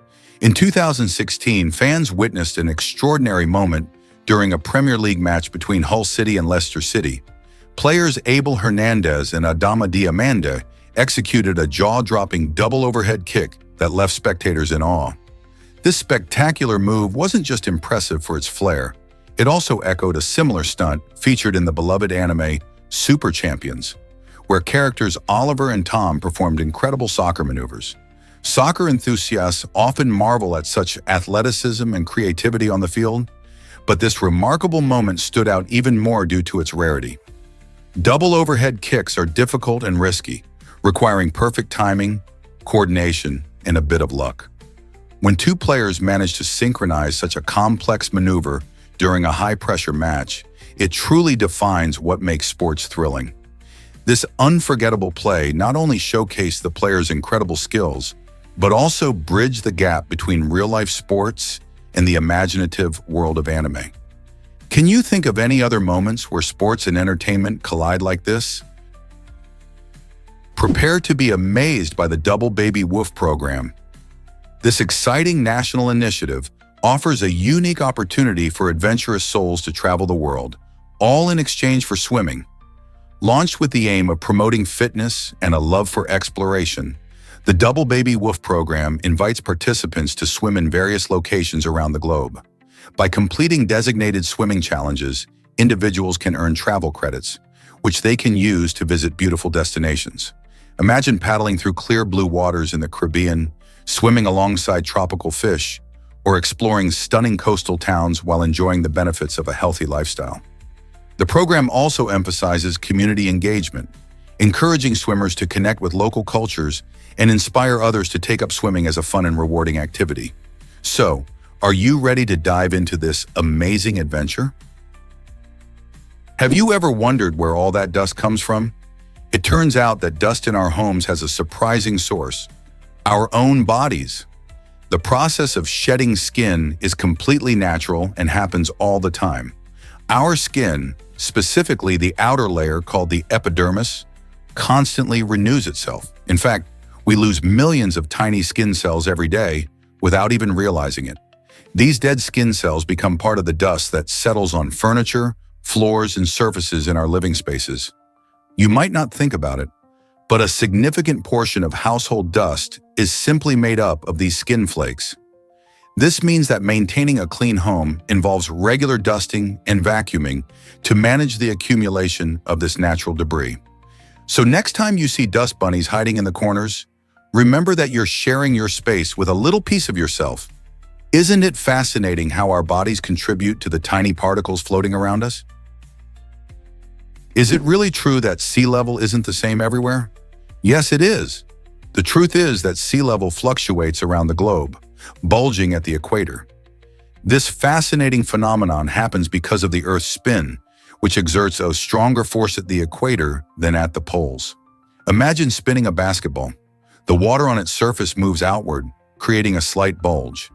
In 2016, fans witnessed an extraordinary moment during a Premier League match between Hull City and Leicester City. Players Abel Hernandez and Adama Diamanda executed a jaw-dropping double overhead kick that left spectators in awe. This spectacular move wasn't just impressive for its flair, it also echoed a similar stunt featured in the beloved anime Super Champions, where characters Oliver and Tom performed incredible soccer maneuvers. Soccer enthusiasts often marvel at such athleticism and creativity on the field, but this remarkable moment stood out even more due to its rarity. Double overhead kicks are difficult and risky, requiring perfect timing, coordination, and a bit of luck. When two players manage to synchronize such a complex maneuver during a high-pressure match, it truly defines what makes sports thrilling. This unforgettable play not only showcased the players' incredible skills, but also bridged the gap between real-life sports and the imaginative world of anime. Can you think of any other moments where sports and entertainment collide like this? Prepare to be amazed by the Double Baby Woof program. This exciting national initiative offers a unique opportunity for adventurous souls to travel the world, all in exchange for swimming. Launched with the aim of promoting fitness and a love for exploration, the Double Baby Woof program invites participants to swim in various locations around the globe. By completing designated swimming challenges, individuals can earn travel credits, which they can use to visit beautiful destinations. Imagine paddling through clear blue waters in the Caribbean, swimming alongside tropical fish, or exploring stunning coastal towns while enjoying the benefits of a healthy lifestyle. The program also emphasizes community engagement, encouraging swimmers to connect with local cultures and inspire others to take up swimming as a fun and rewarding activity. So, are you ready to dive into this amazing adventure? Have you ever wondered where all that dust comes from? It turns out that dust in our homes has a surprising source: our own bodies. The process of shedding skin is completely natural and happens all the time. Our skin, specifically the outer layer called the epidermis, constantly renews itself. In fact, we lose millions of tiny skin cells every day without even realizing it. These dead skin cells become part of the dust that settles on furniture, floors, and surfaces in our living spaces. You might not think about it, but a significant portion of household dust is simply made up of these skin flakes. This means that maintaining a clean home involves regular dusting and vacuuming to manage the accumulation of this natural debris. So next time you see dust bunnies hiding in the corners, remember that you're sharing your space with a little piece of yourself. Isn't it fascinating how our bodies contribute to the tiny particles floating around us? Is it really true that sea level isn't the same everywhere? Yes, it is. The truth is that sea level fluctuates around the globe, bulging at the equator. This fascinating phenomenon happens because of the Earth's spin, which exerts a stronger force at the equator than at the poles. Imagine spinning a basketball. The water on its surface moves outward, creating a slight bulge.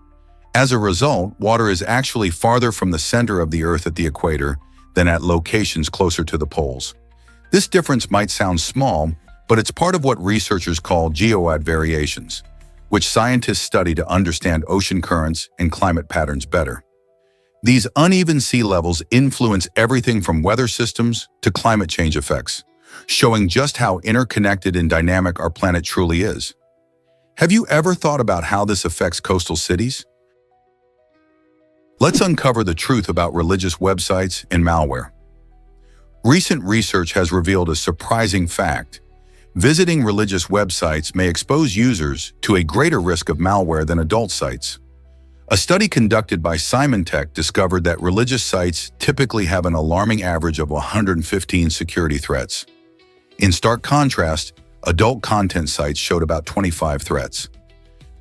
As a result, water is actually farther from the center of the Earth at the equator than at locations closer to the poles. This difference might sound small, but it's part of what researchers call geoid variations, which scientists study to understand ocean currents and climate patterns better. These uneven sea levels influence everything from weather systems to climate change effects, showing just how interconnected and dynamic our planet truly is. Have you ever thought about how this affects coastal cities? Let's uncover the truth about religious websites and malware. Recent research has revealed a surprising fact. Visiting religious websites may expose users to a greater risk of malware than adult sites. A study conducted by Symantec discovered that religious sites typically have an alarming average of 115 security threats. In stark contrast, adult content sites showed about 25 threats.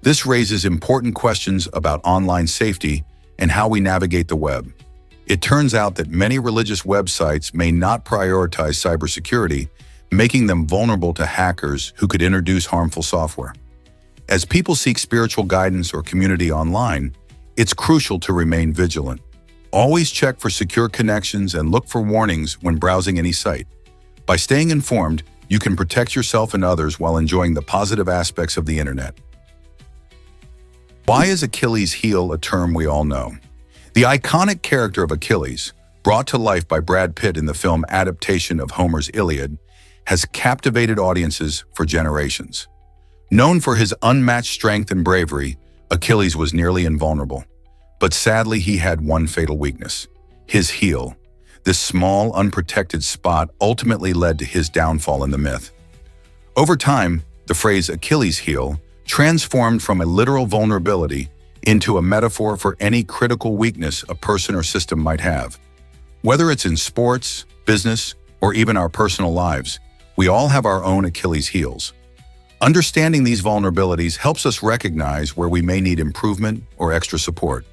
This raises important questions about online safety and how we navigate the web. It turns out that many religious websites may not prioritize cybersecurity, making them vulnerable to hackers who could introduce harmful software. As people seek spiritual guidance or community online, it's crucial to remain vigilant. Always check for secure connections and look for warnings when browsing any site. By staying informed, you can protect yourself and others while enjoying the positive aspects of the internet. Why is Achilles' heel a term we all know? The iconic character of Achilles, brought to life by Brad Pitt in the film adaptation of Homer's Iliad, has captivated audiences for generations. Known for his unmatched strength and bravery, Achilles was nearly invulnerable. But sadly, he had one fatal weakness: his heel. This small, unprotected spot ultimately led to his downfall in the myth. Over time, the phrase Achilles' heel transformed from a literal vulnerability into a metaphor for any critical weakness a person or system might have. Whether it's in sports, business, or even our personal lives, we all have our own Achilles' heels. Understanding these vulnerabilities helps us recognize where we may need improvement or extra support.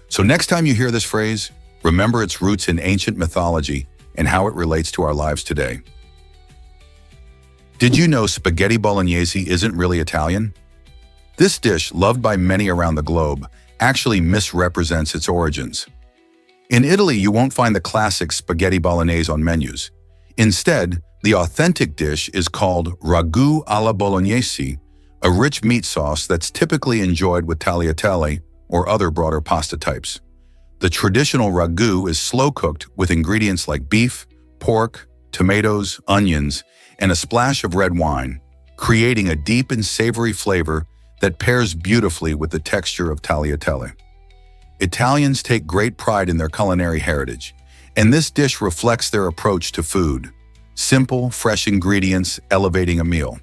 So next time you hear this phrase, remember its roots in ancient mythology and how it relates to our lives today. Did you know spaghetti bolognese isn't really Italian? This dish, loved by many around the globe, actually misrepresents its origins. In Italy, you won't find the classic spaghetti bolognese on menus. Instead, the authentic dish is called ragu alla bolognese, a rich meat sauce that's typically enjoyed with tagliatelle or other broader pasta types. The traditional ragu is slow-cooked with ingredients like beef, pork, tomatoes, onions, and a splash of red wine, creating a deep and savory flavor that pairs beautifully with the texture of tagliatelle. Italians take great pride in their culinary heritage, and this dish reflects their approach to food: simple, fresh ingredients elevating a meal.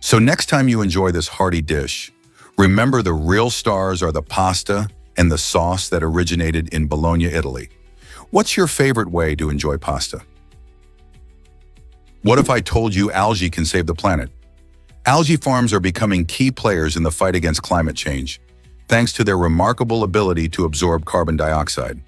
So next time you enjoy this hearty dish, remember the real stars are the pasta and the sauce that originated in Bologna, Italy. What's your favorite way to enjoy pasta? What if I told you algae can save the planet? Algae farms are becoming key players in the fight against climate change, thanks to their remarkable ability to absorb carbon dioxide.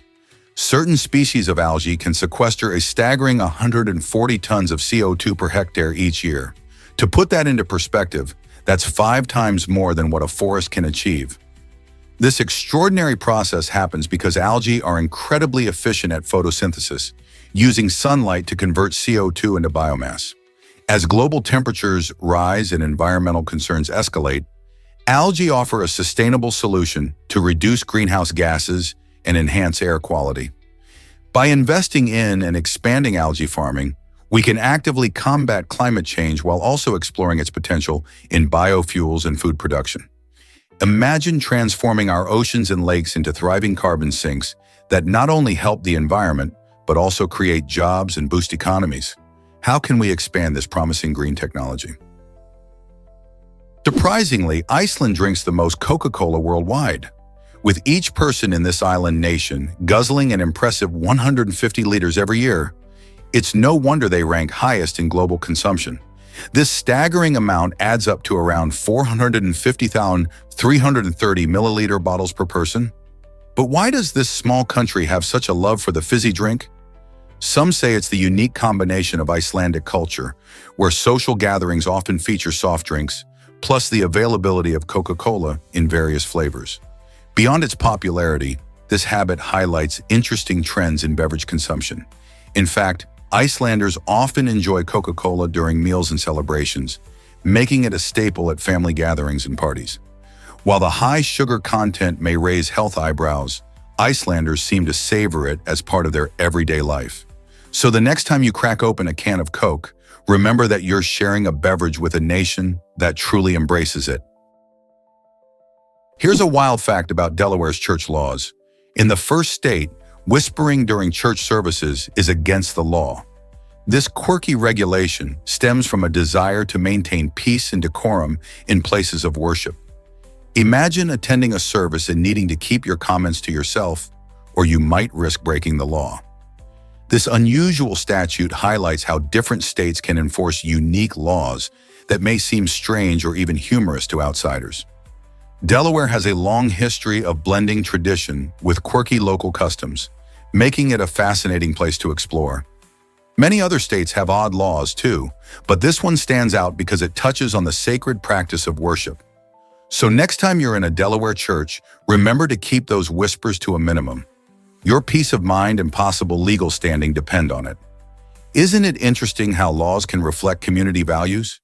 Certain species of algae can sequester a staggering 140 tons of CO2 per hectare each year. To put that into perspective, that's 5 times more than what a forest can achieve. This extraordinary process happens because algae are incredibly efficient at photosynthesis, using sunlight to convert CO2 into biomass. As global temperatures rise and environmental concerns escalate, algae offer a sustainable solution to reduce greenhouse gases and enhance air quality. By investing in and expanding algae farming, we can actively combat climate change while also exploring its potential in biofuels and food production. Imagine transforming our oceans and lakes into thriving carbon sinks that not only help the environment, but also create jobs and boost economies. How can we expand this promising green technology? Surprisingly, Iceland drinks the most Coca-Cola worldwide, with each person in this island nation guzzling an impressive 150 liters every year. It's no wonder they rank highest in global consumption. This staggering amount adds up to around 450,330 milliliter bottles per person. But why does this small country have such a love for the fizzy drink? Some say it's the unique combination of Icelandic culture, where social gatherings often feature soft drinks, plus the availability of Coca-Cola in various flavors. Beyond its popularity, this habit highlights interesting trends in beverage consumption. In fact, Icelanders often enjoy Coca-Cola during meals and celebrations, making it a staple at family gatherings and parties. While the high sugar content may raise health eyebrows, Icelanders seem to savor it as part of their everyday life. So the next time you crack open a can of Coke, remember that you're sharing a beverage with a nation that truly embraces it. Here's a wild fact about Delaware's church laws. In the first state, whispering during church services is against the law. This quirky regulation stems from a desire to maintain peace and decorum in places of worship. Imagine attending a service and needing to keep your comments to yourself, or you might risk breaking the law. This unusual statute highlights how different states can enforce unique laws that may seem strange or even humorous to outsiders. Delaware has a long history of blending tradition with quirky local customs, making it a fascinating place to explore. Many other states have odd laws too, but this one stands out because it touches on the sacred practice of worship. So next time you're in a Delaware church, remember to keep those whispers to a minimum. Your peace of mind and possible legal standing depend on it. Isn't it interesting how laws can reflect community values?